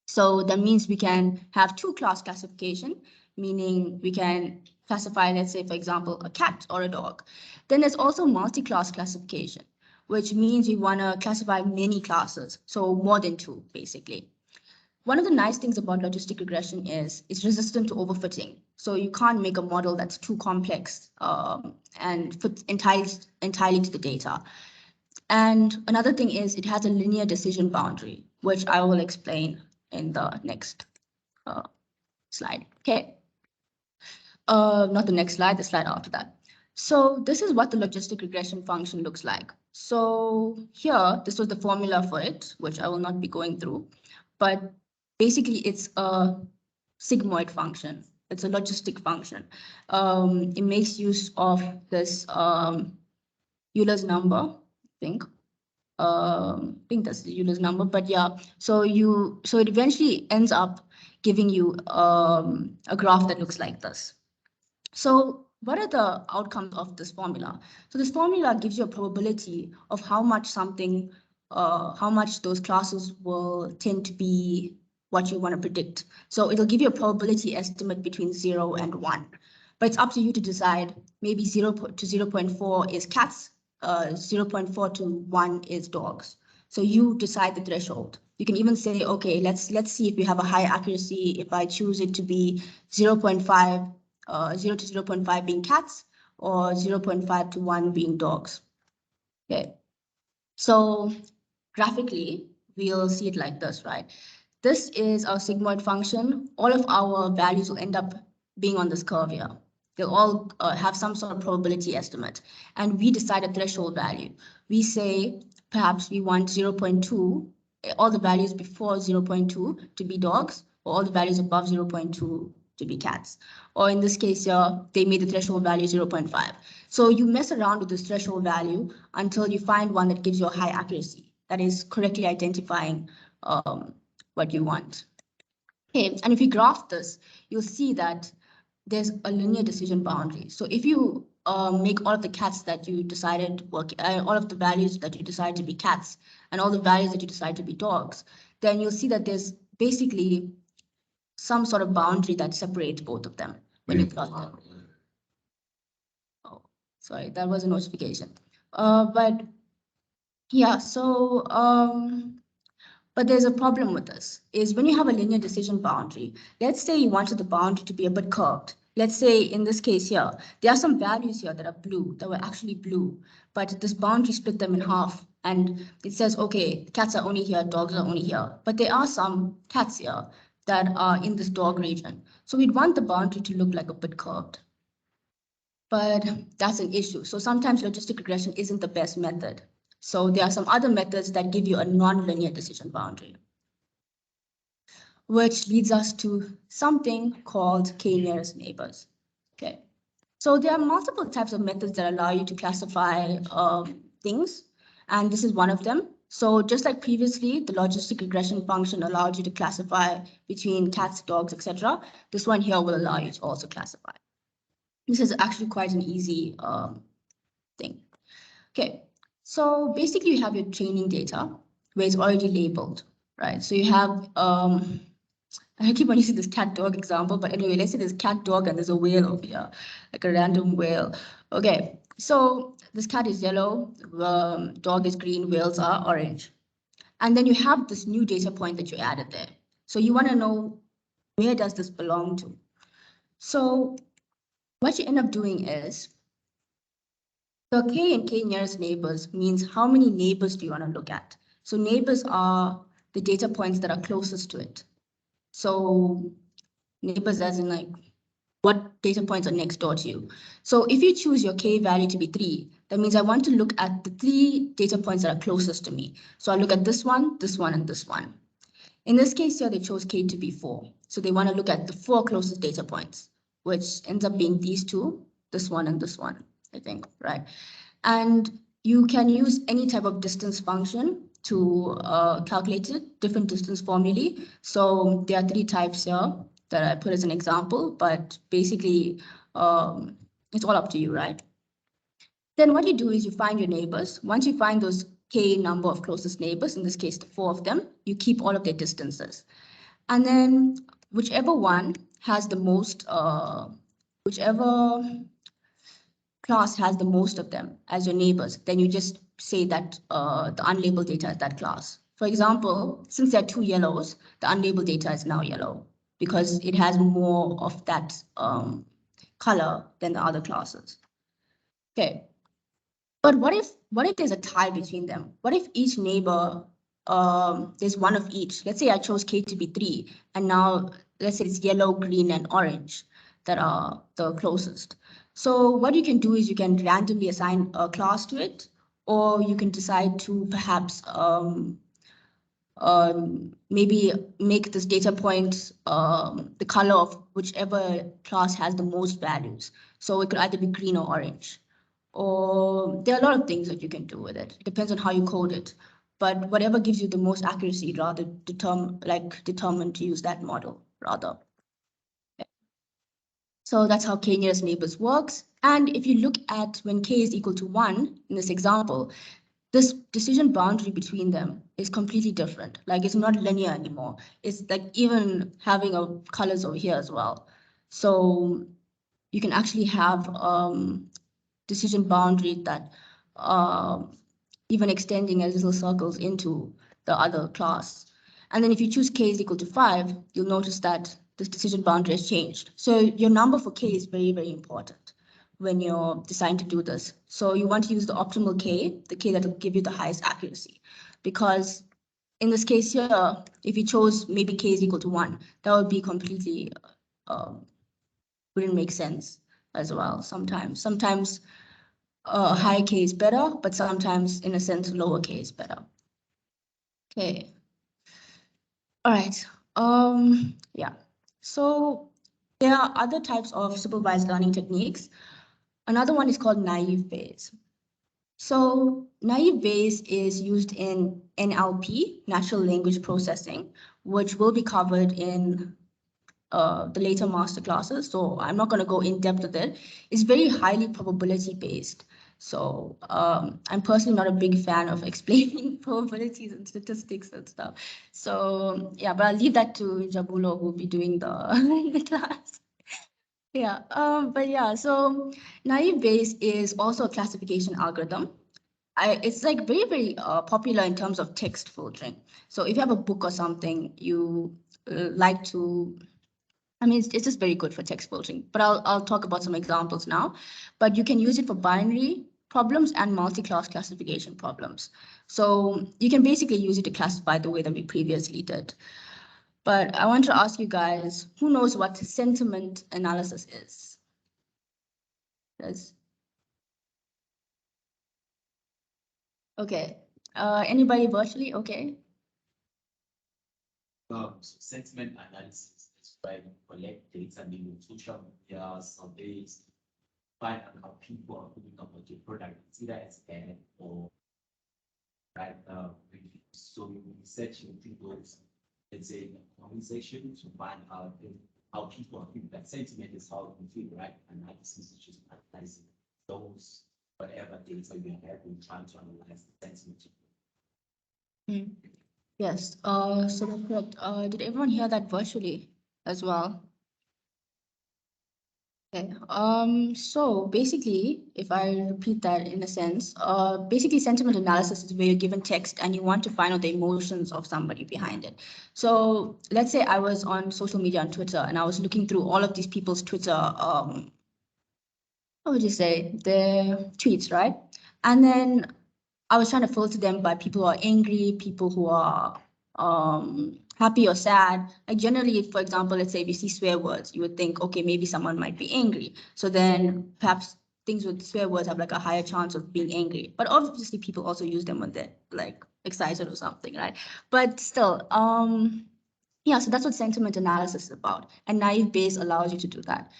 So that means we can have 2 class classification, meaning we can classify, let's say, for example, a cat or a dog. Then there's also multi-class classification, which means we want to classify many classes, so more than 2, basically. One of the nice things about logistic regression is it's resistant to overfitting. So you can't make a model that's too complex and fit entirely to the data. And another thing is it has a linear decision boundary, which I will explain in the next slide. Okay. Not the next slide, the slide after that. So this is what the logistic regression function looks like. So here, this was the formula for it, which I will not be going through, but basically it's a sigmoid function. It's a logistic function. It makes use of this Euler's number, I think. I think that's the Euler's number, but yeah. So it eventually ends up giving you a graph that looks like this. So what are the outcomes of this formula? So this formula gives you a probability of how much something, how much those classes will tend to be what you want to predict. So it'll give you a probability estimate between 0 and 1. But it's up to you to decide. Maybe 0 to 0.4 is cats, 0.4 to 1 is dogs. So you decide the threshold. You can even say, okay, let's see if we have a high accuracy if I choose it to be 0.5, 0 to 0.5 being cats, or 0.5 to 1 being dogs. Okay. So graphically, we'll see it like this, right? This is our sigmoid function. All of our values will end up being on this curve here. They'll all have some sort of probability estimate. And we decide a threshold value. We say, perhaps we want 0.2, all the values before 0.2 to be dogs, or all the values above 0.2 to to be cats. Or in this case here, they made the threshold value 0.5. So you mess around with this threshold value until you find one that gives you a high accuracy, that is correctly identifying what you want. Okay, and if you graph this, you'll see that there's a linear decision boundary. So if you make all of the cats that you decided work, all of the values that you decide to be cats and all the values that you decide to be dogs, then you'll see that there's basically some sort of boundary that separates both of them when you plot them. Oh, sorry, that was a notification. But yeah, so but there's a problem with this, is when you have a linear decision boundary, let's say you wanted the boundary to be a bit curved. Let's say in this case here, there are some values here that are blue, that were actually blue, but this boundary split them in half. And it says, okay, cats are only here, dogs are only here. But there are some cats here that are in this dog region. So we'd want the boundary to look like a bit curved. But that's an issue. So sometimes logistic regression isn't the best method. So there are some other methods that give you a non-linear decision boundary, which leads us to something called k-nearest neighbors. Okay, so there are multiple types of methods that allow you to classify things, and this is one of them. So just like previously, the logistic regression function allowed you to classify between cats, dogs, etc. This one here will allow you to also classify. This is actually quite an easy thing. Okay, so basically you have your training data where it's already labeled, right? So you have, I keep on using this cat dog example, but anyway, let's say there's cat dog and there's a whale over here, like a random whale. Okay, so this cat is yellow, dog is green, whales are orange. And then you have this new data point that you added there. So you want to know, where does this belong to? So what you end up doing is, the k and k nearest neighbors means how many neighbors do you want to look at? So neighbors are the data points that are closest to it. So neighbors as in like what data points are next door to you. So if you choose your k value to be 3, that means I want to look at the 3 data points that are closest to me. So I look at this one, and this one. In this case here, they chose k to be 4. So they want to look at the 4 closest data points, which ends up being these two, this one and this one, I think, right? And you can use any type of distance function to calculate it, different distance formulae. So there are 3 types here that I put as an example, but basically it's all up to you, right? Then what you do is you find your neighbors. Once you find those k number of closest neighbors, in this case, the 4 of them, you keep all of their distances. And then whichever one has the most, whichever class has the most of them as your neighbors, then you just say that the unlabeled data is that class. For example, since there are 2 yellows, the unlabeled data is now yellow because it has more of that color than the other classes. Okay, but what if there's a tie between them? What if each neighbor, there's one of each? Let's say I chose k to be 3, and now let's say it's yellow, green, and orange that are the closest. So what you can do is you can randomly assign a class to it, or you can decide to perhaps maybe make this data point the color of whichever class has the most values. So it could either be green or orange. Or there are a lot of things that you can do with it. It depends on how you code it. But whatever gives you the most accuracy, rather determine to use that model rather. So that's how k nearest neighbors works. And if you look at when k is equal to 1 in this example, this decision boundary between them is completely different. Like it's not linear anymore. It's like even having a colors over here as well. So you can actually have decision boundary that even extending as little circles into the other class. And then if you choose k is equal to 5, you'll notice that this decision boundary has changed. So your number for k is very, very important when you're deciding to do this. So you want to use the optimal k, the k that will give you the highest accuracy. Because in this case here, if you chose maybe k is equal to 1, that would be completely, wouldn't make sense as well sometimes. Sometimes higher k is better, but sometimes in a sense, lower k is better. Okay. All right. Yeah. So There are other types of supervised learning techniques. Another one is called naive Bayes. So naive Bayes is used in NLP, natural language processing, which will be covered in the later master classes. So I'm not going to go in depth with it. It's very highly probability based. So I'm personally not a big fan of explaining probabilities and statistics and stuff. So yeah, but I'll leave that to Jabulo, who will be doing the class. Yeah, but yeah, so naive Bayes is also a classification algorithm. It's like very, very popular in terms of text filtering. So if you have a book or something, you like to, I mean, it's just very good for text filtering, but I'll talk about some examples now. But you can use it for binary problems and multi-class classification problems. So you can basically use it to classify the way that we previously did. But I want to ask you guys, who knows what sentiment analysis is? Yes. Okay. Anybody virtually? Okay. So sentiment analysis is where you collect data, maybe social media, surveys, find out how people are feeling about your product. It's either as bad or right. So you research into those, let's say, conversation to find out how people are feeling. That sentiment is how you feel, right? Analysis is just analyzing those whatever data you have and trying to analyze the sentiment. Yes, so that's correct. Did everyone hear that virtually as well? Okay, so basically, if I repeat that in a sense, basically sentiment analysis is where you're given text and you want to find out the emotions of somebody behind it. So let's say I was on social media on Twitter and I was looking through all of these people's Twitter, what would you say, their tweets, right? And then I was trying to filter them by people who are angry, people who are happy or sad. Like generally, for example, let's say if you see swear words, you would think, okay, maybe someone might be angry. So then perhaps things with swear words have like a higher chance of being angry. But obviously people also use them when they're like excited or something, right? But still, yeah, so that's what sentiment analysis is about. And naive Bayes allows you to do that.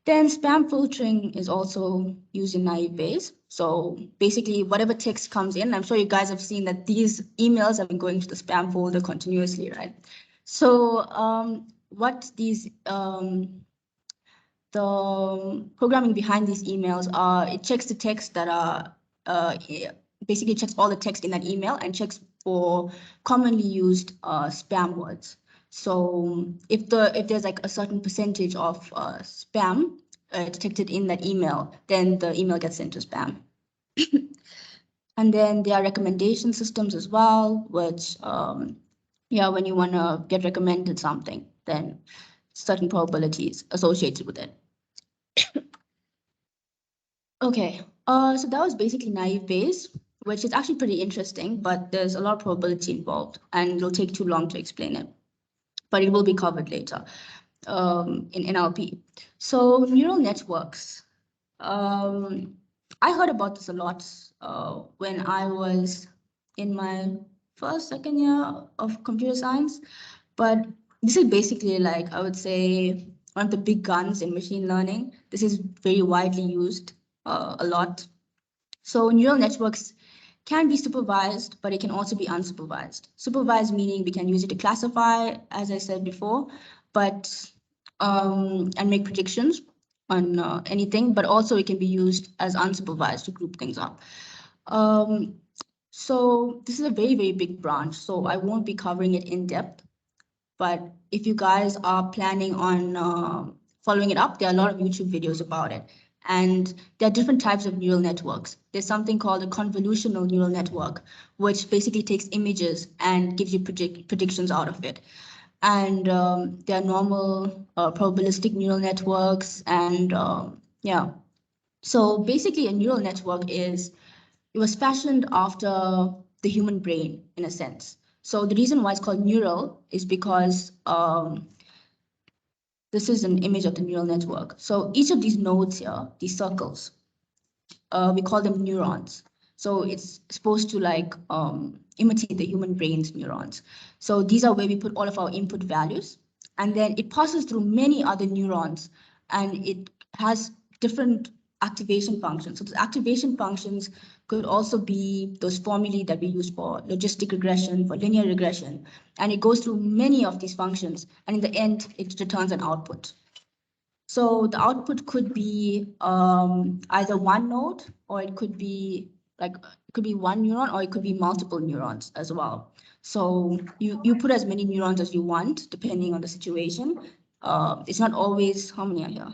Then spam filtering is also used in naive Bayes. So basically whatever text comes in, I'm sure you guys have seen that these emails have been going to the spam folder continuously, right? So what these, the programming behind these emails are, it checks the text that are, basically checks all the text in that email and checks for commonly used spam words. So if there's like a certain percentage of spam detected in that email, then the email gets sent to spam. And then there are recommendation systems as well, which yeah, when you want to get recommended something, then certain probabilities associated with it. Okay, so that was basically naive Bayes, which is actually pretty interesting, but there's a lot of probability involved and it'll take too long to explain it. But it will be covered later in NLP. So neural networks. I heard about this a lot when I was in my second year of computer science, but this is basically like, I would say, one of the big guns in machine learning. This is very widely used a lot. So neural networks can be supervised, but it can also be unsupervised. Supervised meaning we can use it to classify, as I said before, but and make predictions on anything, but also it can be used as unsupervised to group things up. So this is a very, very big branch, so I won't be covering it in depth. But if you guys are planning on following it up, there are a lot of YouTube videos about it. And there are different types of neural networks. There's something called a convolutional neural network, which basically takes images and gives you predictions out of it. And there are normal probabilistic neural networks. And yeah, so basically a neural network it was fashioned after the human brain in a sense. So the reason why it's called neural is because this is an image of the neural network. So each of these nodes here, these circles, we call them neurons. So it's supposed to like imitate the human brain's neurons. So these are where we put all of our input values. and then it passes through many other neurons, and it has different activation functions. So the activation functions could also be those formulae that we use for logistic regression, for linear regression, and it goes through many of these functions, and in the end, it returns an output. So the output could be either one node, or it could be one neuron, or it could be multiple neurons as well. So you put as many neurons as you want, depending on the situation. It's not always, how many are here?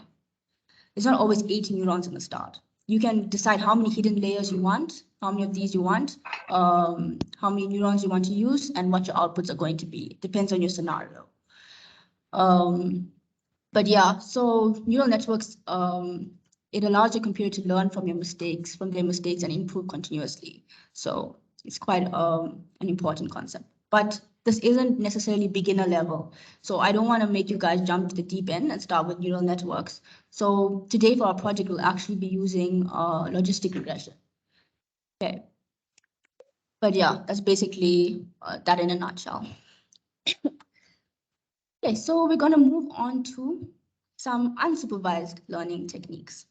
It's not always 8 neurons in the start. You can decide how many hidden layers you want, how many of these you want, how many neurons you want to use, and what your outputs are going to be. Depends on your scenario. But yeah, so neural networks, it allows your computer to learn from their mistakes, and improve continuously. So it's quite an important concept. But this isn't necessarily beginner level. So I don't want to make you guys jump to the deep end and start with neural networks. So today for our project, we'll actually be using logistic regression. Okay. But yeah, that's basically that in a nutshell. Okay, so we're going to move on to some unsupervised learning techniques.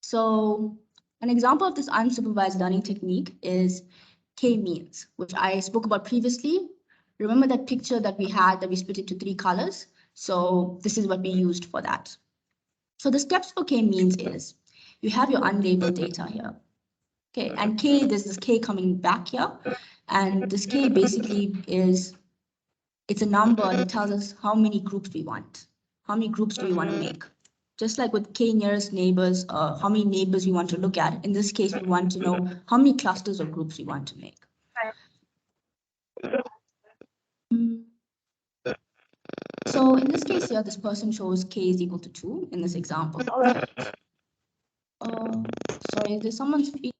So an example of this unsupervised learning technique is k-means, which I spoke about previously. Remember that picture that we had that we split into 3 colors? So this is what we used for that. So the steps for k-means is you have your unlabeled data here. Okay, and k, there's this k coming back here. And this k basically is, it's a number that tells us how many groups we want. How many groups do we want to make? Just like with k nearest neighbors, how many neighbors we want to look at. In this case, we want to know how many clusters or groups we want to make. So in this case here, this person shows k is equal to 2 in this example. Sorry, there's someone speaking.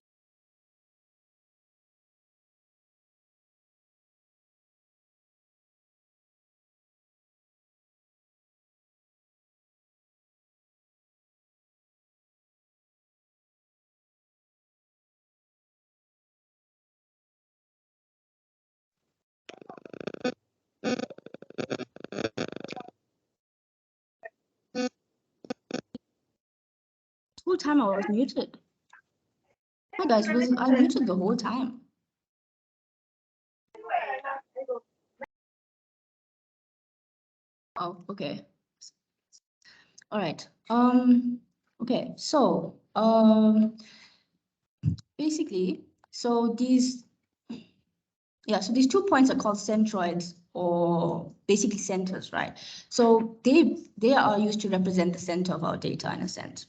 The whole time I was muted. Hi guys, I muted the whole time. Oh, okay. All right. Okay, so basically, so these 2 points are called centroids, or basically centers, right? So they are used to represent the center of our data in a sense.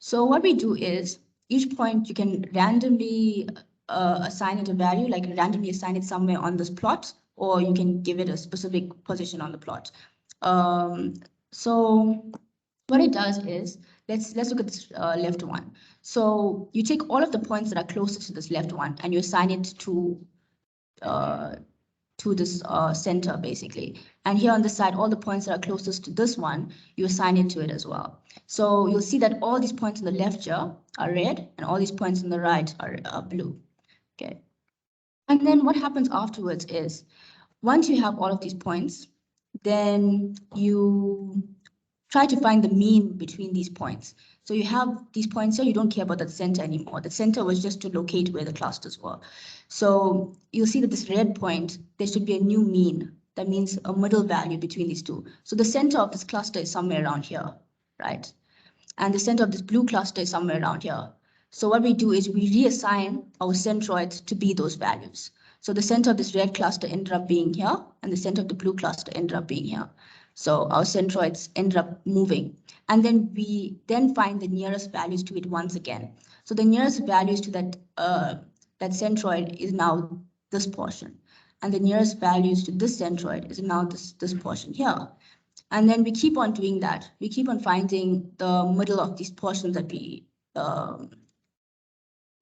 So what we do is each point you can randomly assign it a value, like randomly assign it somewhere on this plot, or you can give it a specific position on the plot. So what it does is, let's look at this left one. So you take all of the points that are closest to this left one, and you assign it to this center basically. And here on the side, all the points that are closest to this one, you assign it to it as well. So you'll see that all these points on the left here are red, and all these points on the right are blue. Okay. And then what happens afterwards is, once you have all of these points, then you try to find the mean between these points. So you have these points here, you don't care about the center anymore. The center was just to locate where the clusters were. So you'll see that this red point, there should be a new mean. That means a middle value between these two. So the center of this cluster is somewhere around here, right? And the center of this blue cluster is somewhere around here. So what we do is we reassign our centroids to be those values. So the center of this red cluster ended up being here, and the center of the blue cluster ended up being here. So our centroids ended up moving. And then we then find the nearest values to it once again. So the nearest values to that, that centroid is now this portion. And the nearest values to this centroid is now this portion here. And then we keep on doing that. We keep on finding the middle of these portions that we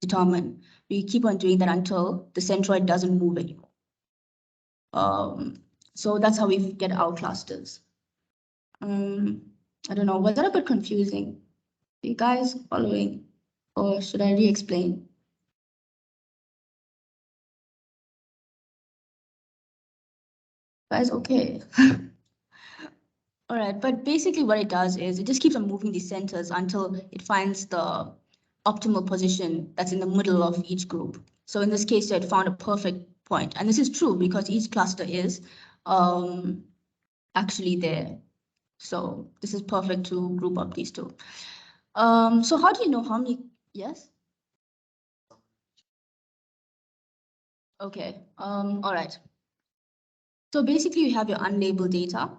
determine. We keep on doing that until the centroid doesn't move anymore. So that's how we get our clusters. I don't know, was that a bit confusing? Are you guys following, or should I re-explain? Guys, okay. All right, but basically what it does is it just keeps on moving these centers until it finds the optimal position that's in the middle of each group. So in this case, it found a perfect point. And this is true because each cluster is actually there. So this is perfect to group up these two. So how do you know how many? Yes? Okay, all right. So basically you have your unlabeled data,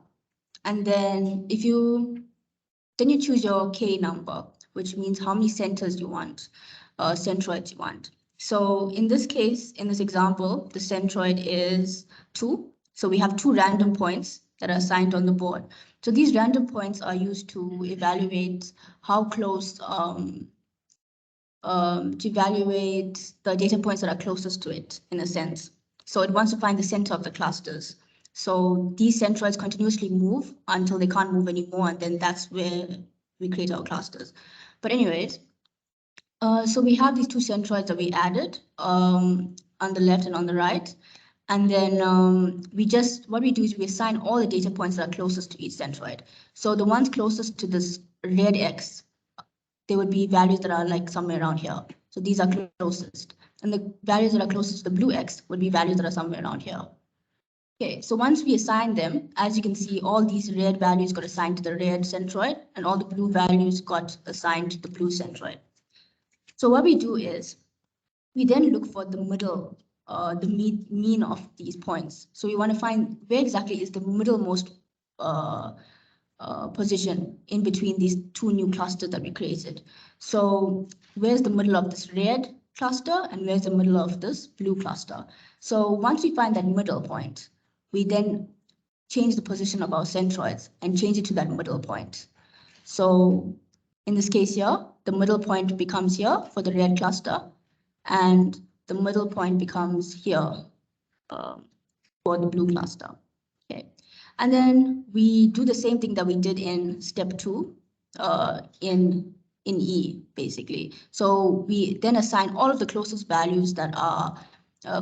and then then you choose your K number, which means how many centers you want, centroids you want. So in this case, in this example, the centroid is 2. So we have 2 random points that are assigned on the board. So these random points are used to evaluate how close, to evaluate the data points that are closest to it, in a sense. So it wants to find the center of the clusters. So these centroids continuously move until they can't move anymore, and then that's where we create our clusters. But anyways, so we have these 2 centroids that we added on the left and on the right. And then what we do is we assign all the data points that are closest to each centroid. So the ones closest to this red X, there would be values that are like somewhere around here. So these are closest. And the values that are closest to the blue X would be values that are somewhere around here. Okay, so once we assign them, as you can see, all these red values got assigned to the red centroid, and all the blue values got assigned to the blue centroid. So what we do is we then look for the middle, the mean of these points. So we want to find where exactly is the middlemost position in between these 2 new clusters that we created. So where's the middle of this red cluster and where's the middle of this blue cluster? So once we find that middle point, we then change the position of our centroids and change it to that middle point. So in this case here, the middle point becomes here for the red cluster, and the middle point becomes here for the blue cluster. Okay, and then we do the same thing that we did in step 2 in E, basically. So we then assign all of the closest values that are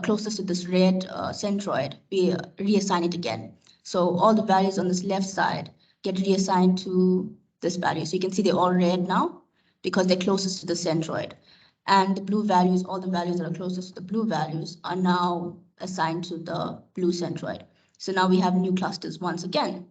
closest to this red centroid, we reassign it again. So all the values on this left side get reassigned to this value. So you can see they're all red now because they're closest to the centroid. And the blue values, all the values that are closest to the blue values are now assigned to the blue centroid. So now we have new clusters once again.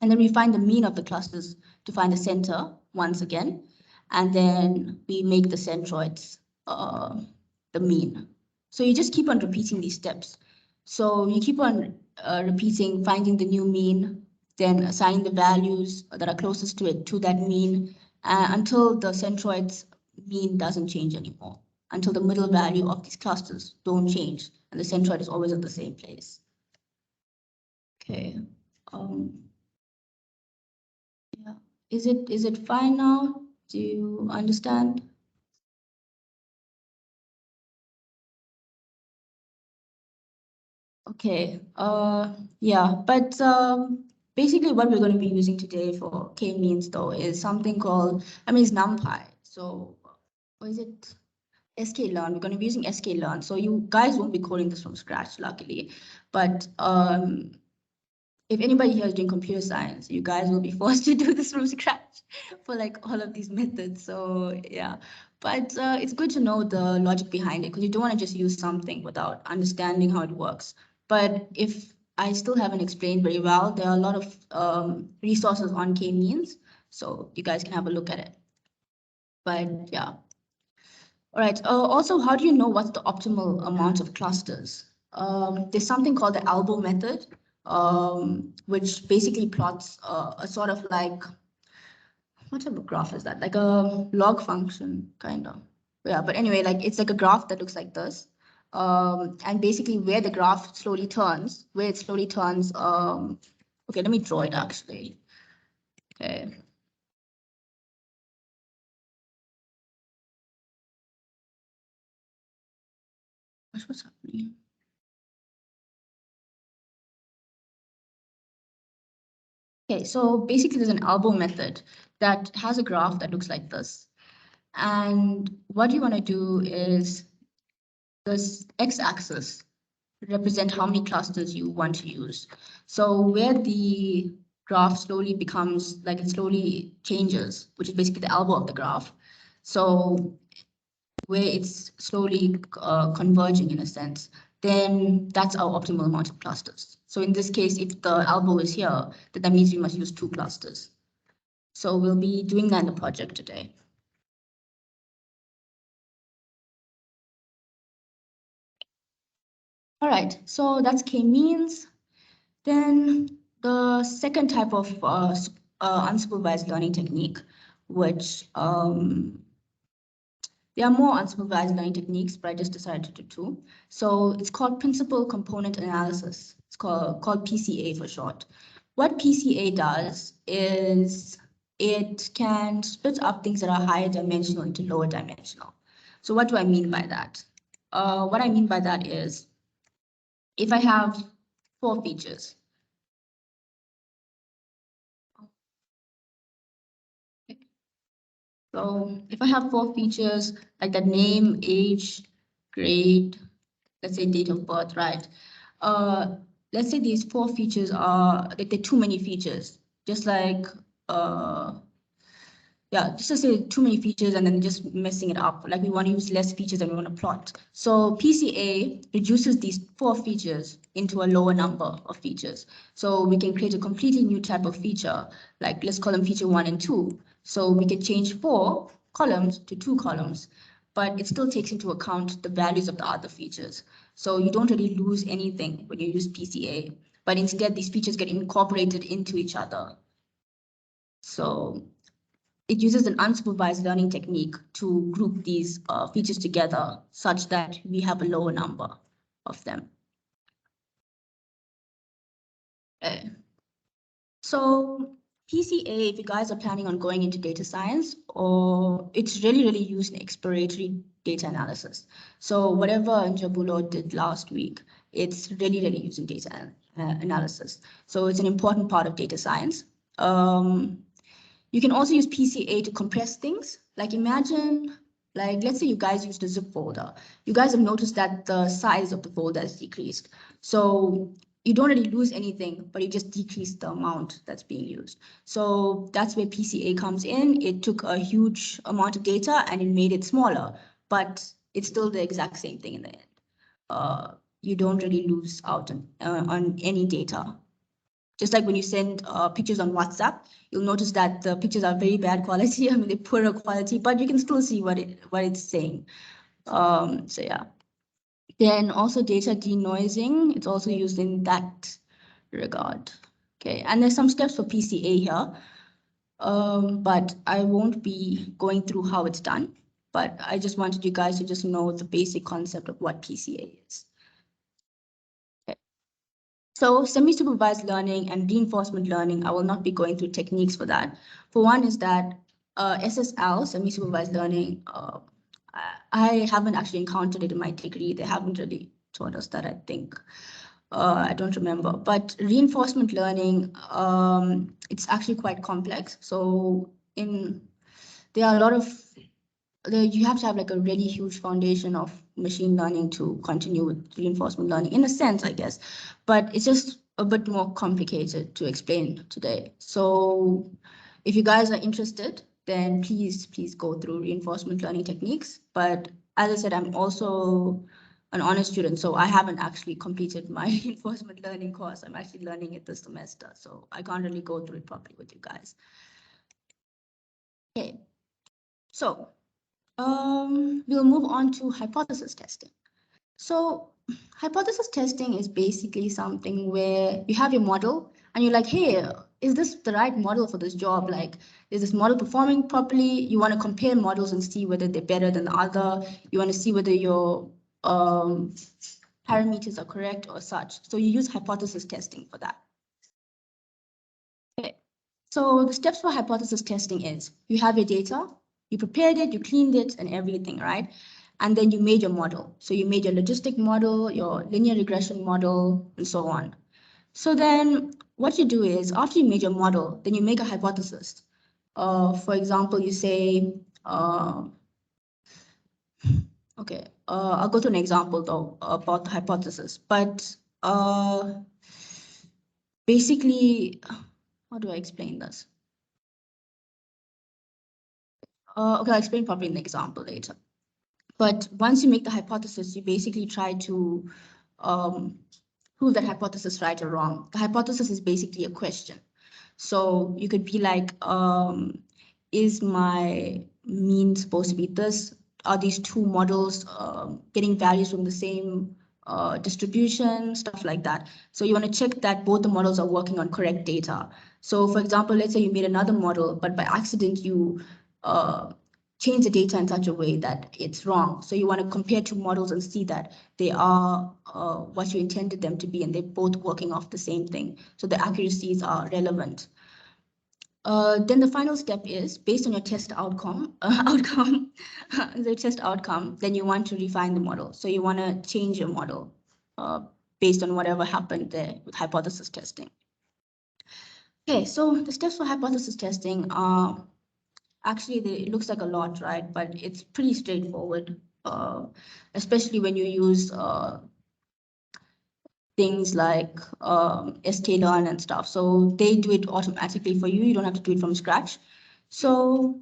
And then we find the mean of the clusters to find the center once again. And then we make the centroids the mean. So you just keep on repeating these steps. So you keep on repeating, finding the new mean, then assigning the values that are closest to it to that mean until the centroids mean doesn't change anymore, until the middle value of these clusters don't change and the centroid is always at the same place. Okay. Yeah. Is it fine now? Do you understand? Okay. Yeah, but basically what we're going to be using today for k-means though is something called, it's Numpy. So what is it? sklearn. We're going to be using sklearn. So you guys won't be coding this from scratch, luckily. But if anybody here is doing computer science, you guys will be forced to do this from scratch for like all of these methods. So yeah, but it's good to know the logic behind it because you don't want to just use something without understanding how it works. But if I still haven't explained very well, there are a lot of resources on k-means, so you guys can have a look at it. But yeah. All right. Also, how do you know what's the optimal amount of clusters? There's something called the elbow method, which basically plots a sort of like, what type of graph is that? Like a log function, kind of. Yeah, but anyway, like it's like a graph that looks like this. And basically where the graph slowly turns, okay, let me draw it actually. Okay. What's happening? Okay, so basically there's an elbow method that has a graph that looks like this. And what you want to do is this x-axis represent how many clusters you want to use. So where the graph slowly becomes like it slowly changes, which is basically the elbow of the graph. So where it's slowly converging in a sense, then that's our optimal amount of clusters. So in this case, if the elbow is here, then that means we must use 2 clusters. So we'll be doing that in the project today. All right, so that's k-means. Then the second type of unsupervised learning technique, which there are more unsupervised learning techniques, but I just decided to do 2. So it's called principal component analysis. It's called PCA for short. What PCA does is it can split up things that are higher dimensional into lower dimensional. So what do I mean by that? What I mean by that is if I have 4 features. So if I have 4 features like that name, age, grade, let's say date of birth, right? Let's say these 4 features are like they're too many features, just like yeah, just to say too many features and then just messing it up. Like we want to use less features than we want to plot. So PCA reduces these 4 features into a lower number of features. So we can create a completely new type of feature, like let's call them feature 1 and 2. So we can change 4 columns to 2 columns, but it still takes into account the values of the other features. So you don't really lose anything when you use PCA, but instead these features get incorporated into each other. So it uses an unsupervised learning technique to group these features together such that we have a lower number of them. Okay. So PCA, if you guys are planning on going into data science, or it's really used in exploratory data analysis. So whatever Njabulo did last week, it's really used in data analysis. So it's an important part of data science. You can also use PCA to compress things. Like imagine, like let's say you guys used a zip folder. You guys have noticed that the size of the folder has decreased. So you don't really lose anything, but you just decrease the amount that's being used. So that's where PCA comes in. It took a huge amount of data and it made it smaller, but it's still the exact same thing in the end. You don't really lose out on any data. Just like when you send pictures on WhatsApp, you'll notice that the pictures are very bad quality. I mean, they're poorer quality, but you can still see what it's saying. So yeah. Then also data denoising, it's also used in that regard. Okay, and there's some steps for PCA here, but I won't be going through how it's done. But I just wanted you guys to just know the basic concept of what PCA is. So semi-supervised learning and reinforcement learning, I will not be going through techniques for that. For one is that SSL, semi-supervised learning, I haven't actually encountered it in my degree. They haven't really taught us that, I think. I don't remember. But reinforcement learning, it's actually quite complex. So there are a lot of, you have to have like a really huge foundation of machine learning to continue with reinforcement learning in a sense, I guess, but it's just a bit more complicated to explain today. So if you guys are interested, then please go through reinforcement learning techniques. But as I said, I'm also an honor student, so I haven't actually completed my reinforcement learning course. I'm actually learning it this semester, so I can't really go through it properly with you guys. Okay, so we'll move on to hypothesis testing. So hypothesis testing is basically something where you have your model and you're like, hey, is this the right model for this job? Like, is this model performing properly? You want to compare models and see whether they're better than the other. You want to see whether your parameters are correct or such. So you use hypothesis testing for that. Okay. So the steps for hypothesis testing is you have your data, you prepared it, you cleaned it and everything, right? And then you made your model. So you made your logistic model, your linear regression model, and so on. So then what you do is after you made your model, then you make a hypothesis. For example, you say, okay, I'll go to an example though about the hypothesis, but basically, how do I explain this? Okay, I'll explain probably in the example later. But once you make the hypothesis, you basically try to prove that hypothesis right or wrong. The hypothesis is basically a question. So you could be like, is my mean supposed to be this? Are these two models getting values from the same distribution, stuff like that. So you want to check that both the models are working on correct data. So for example, let's say you made another model, but by accident you change the data in such a way that it's wrong. So you want to compare two models and see that they are what you intended them to be, and they're both working off the same thing. So the accuracies are relevant. Then the final step is based on your test outcome, the test outcome, then you want to refine the model. So you want to change your model based on whatever happened there with hypothesis testing. Okay, so the steps for hypothesis testing are actually, it looks like a lot, right? But it's pretty straightforward, especially when you use things like sklearn and stuff. So they do it automatically for you. You don't have to do it from scratch. So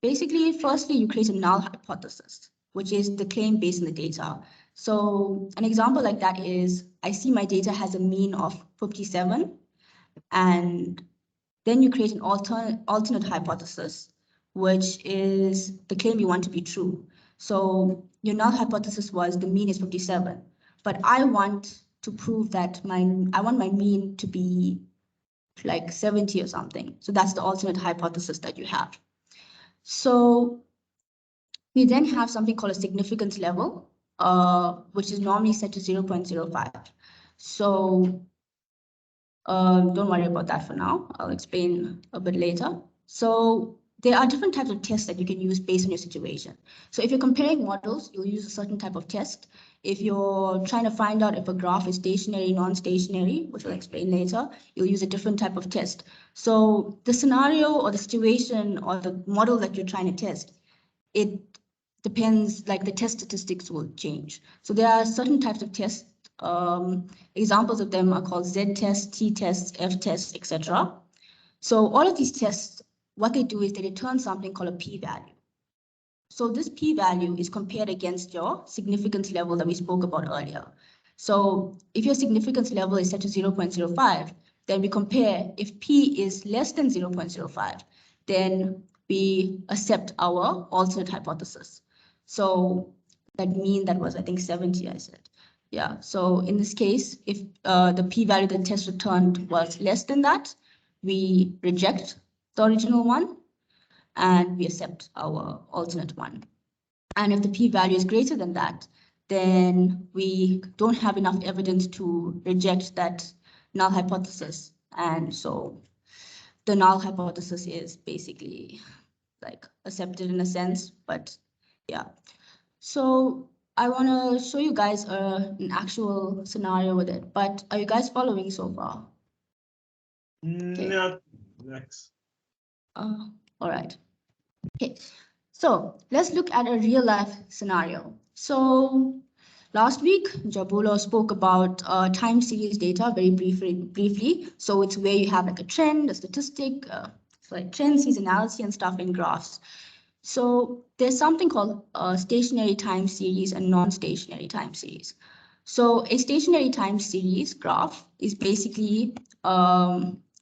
basically, firstly, you create a null hypothesis, which is the claim based on the data. So an example like that is, I see my data has a mean of 57, and then you create an alternate hypothesis, which is the claim you want to be true. So your null hypothesis was the mean is 57, but I want to prove that I want my mean to be like 70 or something. So that's the alternate hypothesis that you have. So we then have something called a significance level, which is normally set to 0.05. So don't worry about that for now. I'll explain a bit later. So there are different types of tests that you can use based on your situation. So if you're comparing models, you'll use a certain type of test. If you're trying to find out if a graph is stationary, non-stationary, which I'll explain later, you'll use a different type of test. So the scenario or the situation or the model that you're trying to test, it depends, like the test statistics will change. So there are certain types of tests. Examples of them are called Z-tests, T-tests, F-tests, etc. So all of these tests, what they do is they return something called a p-value. So this p-value is compared against your significance level that we spoke about earlier. So if your significance level is set to 0.05, then we compare if p is less than 0.05, then we accept our alternate hypothesis. So that mean that was, I think, 70, I said. Yeah, so in this case, if the p-value the test returned was less than that, we reject the original one and we accept our alternate one. And if the p-value is greater than that, then we don't have enough evidence to reject that null hypothesis. And so the null hypothesis is basically like accepted in a sense, but yeah. So I want to show you guys an actual scenario with it, but are you guys following so far? Okay. No, next. All right. Okay, so let's look at a real life scenario. So last week, Jabulo spoke about time series data very briefly. So it's where you have like a trend, a statistic, so like trend, seasonality and stuff in graphs. So there's something called stationary time series and non-stationary time series. So a stationary time series graph is basically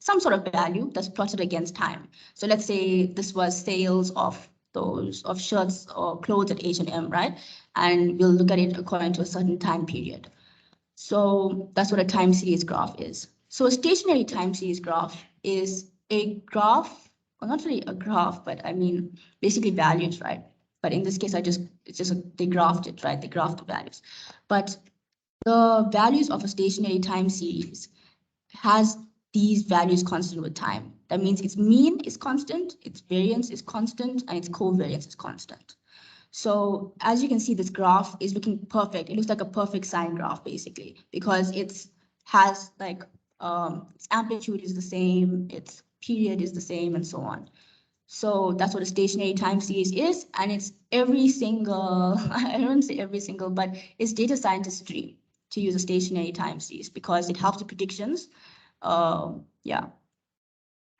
some sort of value that's plotted against time. So let's say this was sales of shirts or clothes at H&M, right? And we'll look at it according to a certain time period. So that's what a time series graph is. So a stationary time series graph is a graph, well, not really a graph, but I mean, basically values, right? But in this case, they graphed it, right? They graphed the values. But the values of a stationary time series has these values constant with time. That means its mean is constant, its variance is constant, and its covariance is constant. So as you can see, this graph is looking perfect. It looks like a perfect sine graph, basically, because it has like its amplitude is the same, its period is the same, and so on. So that's what a stationary time series is, and it's every single, I don't say every single, but it's data scientist dream to use a stationary time series because it helps with predictions. Yeah.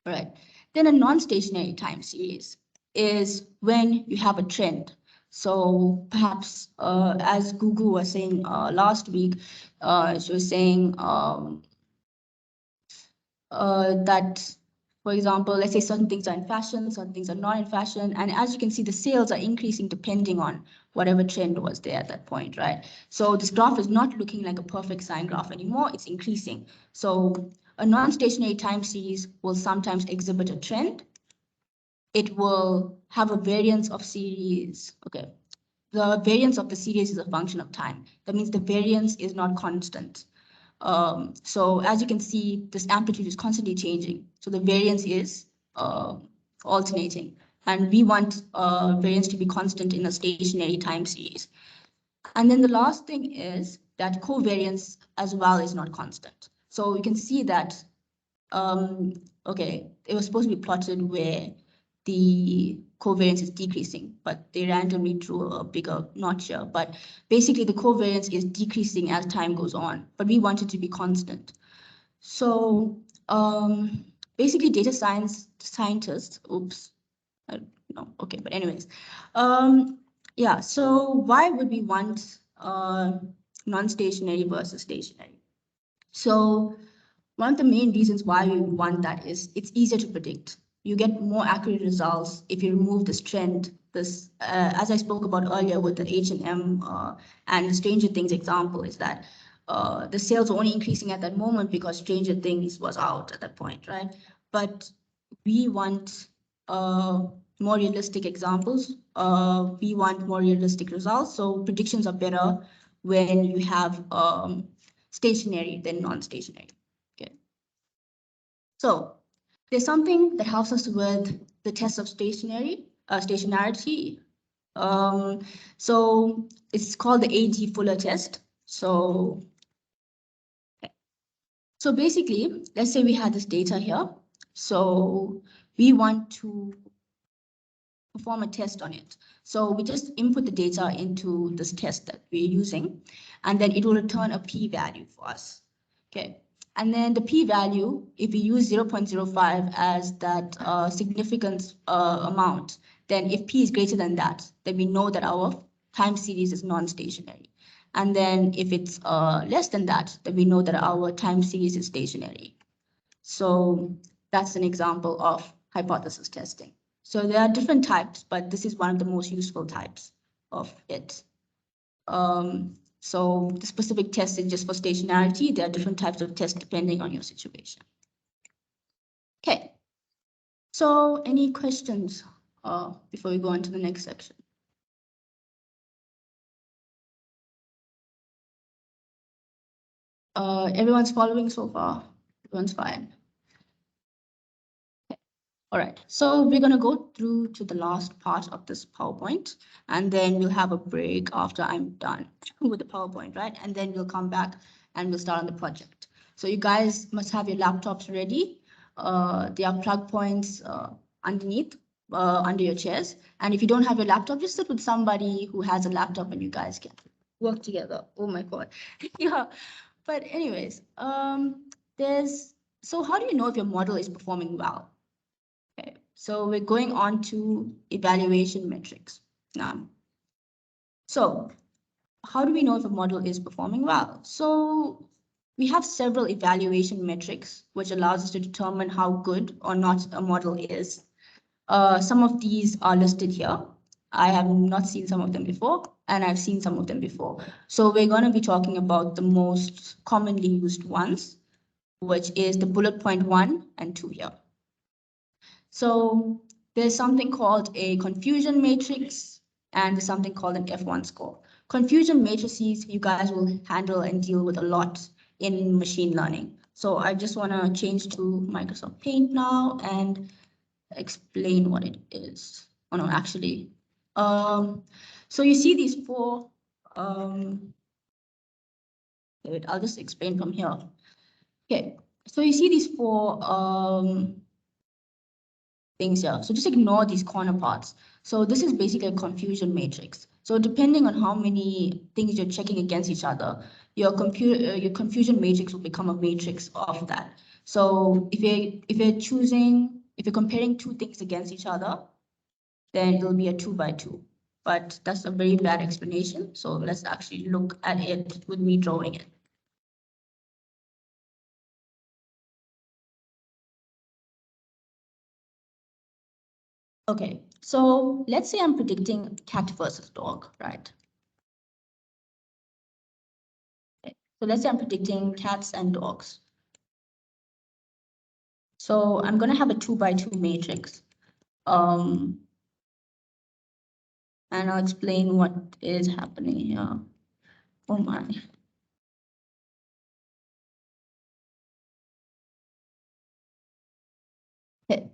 right? Then a non-stationary time series is when you have a trend. So perhaps as Gugu was saying last week, she was saying that, for example, let's say certain things are in fashion, certain things are not in fashion. And as you can see, the sales are increasing depending on whatever trend was there at that point, right? So this graph is not looking like a perfect sine graph anymore, it's increasing. So a non-stationary time series will sometimes exhibit a trend. It will have a variance of series, okay. The variance of the series is a function of time. That means the variance is not constant. So as you can see, this amplitude is constantly changing. So the variance is alternating. And we want variance to be constant in a stationary time series. And then the last thing is that covariance as well is not constant. So you can see that, okay, it was supposed to be plotted where the covariance is decreasing, but they randomly drew a bigger notch here. But basically the covariance is decreasing as time goes on, but we want it to be constant. So basically data scientists, oops, no, okay, but anyways, yeah, so why would we want non-stationary versus stationary? So one of the main reasons why we want that is it's easier to predict. You get more accurate results if you remove this trend. This, as I spoke about earlier with the H&M and the Stranger Things example, is that the sales were only increasing at that moment because Stranger Things was out at that point, right? But we want more realistic examples. We want more realistic results. So predictions are better when you have stationary than non-stationary. Okay. So there's something that helps us with the test of stationarity. So it's called the A.G. Fuller test. So basically, let's say we had this data here. So we want to perform a test on it. So we just input the data into this test that we're using, and then it will return a p-value for us. Okay. And then the p-value, if we use 0.05 as that significance amount, then if p is greater than that, then we know that our time series is non-stationary. And then if it's less than that, then we know that our time series is stationary. So that's an example of hypothesis testing. So there are different types, but this is one of the most useful types of it. So the specific test is just for stationarity. There are different types of tests depending on your situation. Okay. So any questions before we go on to the next section? Everyone's following so far? Everyone's fine. All right, so we're going to go through to the last part of this PowerPoint, and then we'll have a break after I'm done with the PowerPoint, right? And then we'll come back and we'll start on the project. So you guys must have your laptops ready. There are plug points underneath, under your chairs. And if you don't have your laptop, just sit with somebody who has a laptop and you guys can work together. Oh my God. Yeah, but anyways, so how do you know if your model is performing well? Okay, so we're going on to evaluation metrics now. So how do we know if a model is performing well? So we have several evaluation metrics, which allows us to determine how good or not a model is. Some of these are listed here. I have not seen some of them before, and I've seen some of them before. So we're going to be talking about the most commonly used ones, which is the bullet point 1 and 2 here. So there's something called a confusion matrix, and there's something called an F1 score. Confusion matrices you guys will handle and deal with a lot in machine learning. So I just want to change to Microsoft Paint now and explain what it is. Oh no, actually. So you see these four, wait, I'll just explain from here. Okay, so you see these four things here. So just ignore these corner parts. So this is basically a confusion matrix. So depending on how many things you're checking against each other, your confusion matrix will become a matrix of that. So if you're comparing two things against each other, then it'll be a 2 by 2. But that's a very bad explanation. So let's actually look at it with me drawing it. Okay, so let's say I'm predicting cat versus dog, right? Okay. So let's say I'm predicting cats and dogs. So I'm going to have a 2 by 2 matrix. And I'll explain what is happening here. Oh my. Okay.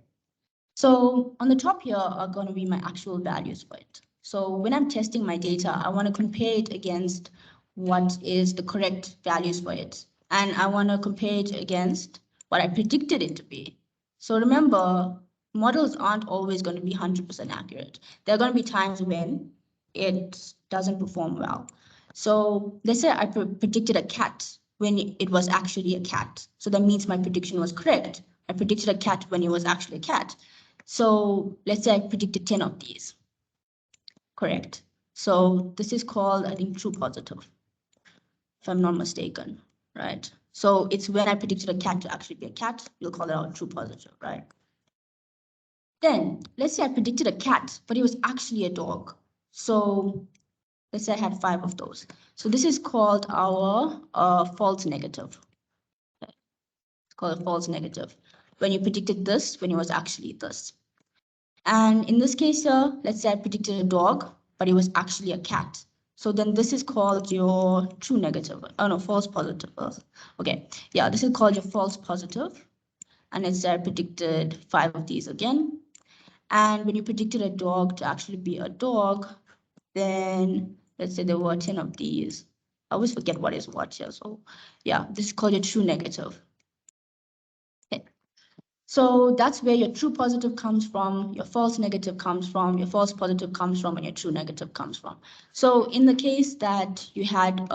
So on the top here are going to be my actual values for it. So when I'm testing my data, I want to compare it against what is the correct values for it. And I want to compare it against what I predicted it to be. So remember, models aren't always going to be 100% accurate. There are going to be times when it doesn't perform well. So let's say I predicted a cat when it was actually a cat. So that means my prediction was correct. I predicted a cat when it was actually a cat. So let's say I predicted 10 of these. Correct. So this is called, I think, true positive, if I'm not mistaken, right? So it's when I predicted a cat to actually be a cat, we'll call it out true positive, right? Then let's say I predicted a cat, but it was actually a dog. So let's say I had 5 of those. So this is called our false negative. It's called a false negative. When you predicted this, when it was actually this. And in this case here, let's say I predicted a dog, but it was actually a cat. So then this is called your true negative. Oh no, false positive. Okay, yeah, this is called your false positive. And let's say I predicted 5 of these again. And when you predicted a dog to actually be a dog, then let's say there were 10 of these. I always forget what is what here. So yeah, this is called your true negative. Okay. So that's where your true positive comes from, your false negative comes from, your false positive comes from, and your true negative comes from. So in the case that you had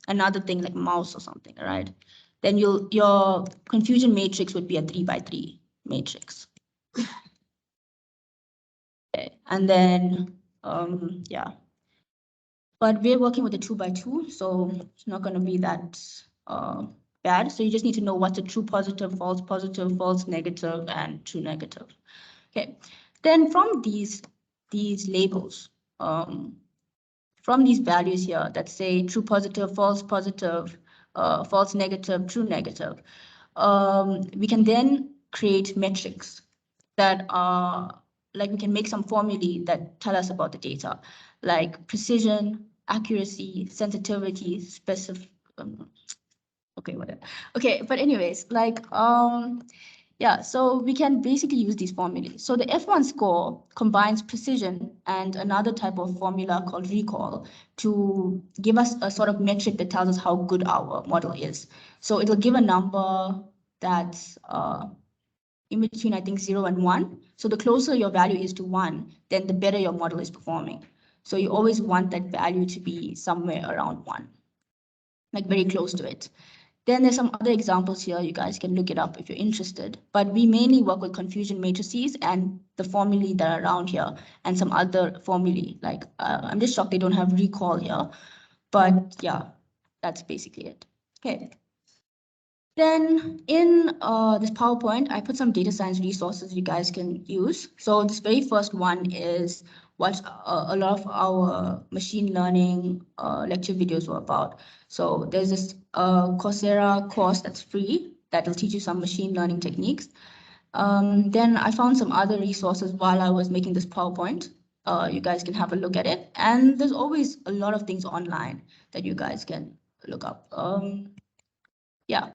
another thing like mouse or something, right? Then your confusion matrix would be a 3 by 3 matrix. Okay. And then, yeah. But we're working with a 2 by 2, so it's not going to be that bad. So you just need to know what's a true positive, false negative, and true negative. Okay, then from these labels, from these values here that say true positive, false negative, true negative, we can then create metrics that are like we can make some formulae that tell us about the data, like precision, accuracy, sensitivity, specific. Okay, whatever. Okay, but anyways, like yeah, so we can basically use these formulas. So the F1 score combines precision and another type of formula called recall to give us a sort of metric that tells us how good our model is. So it'll give a number that's in between, I think, 0 and 1. So the closer your value is to 1, then the better your model is performing. So you always want that value to be somewhere around 1, like very close to it. Then there's some other examples here. You guys can look it up if you're interested. But we mainly work with confusion matrices and the formulae that are around here and some other formulae. Like I'm just shocked they don't have recall here. But yeah, that's basically it. Okay. Then in this PowerPoint, I put some data science resources you guys can use. So this very first one is what a lot of our machine learning lecture videos were about. So there's this Coursera course that's free that will teach you some machine learning techniques. Then I found some other resources while I was making this PowerPoint. You guys can have a look at it. And there's always a lot of things online that you guys can look up. Yeah.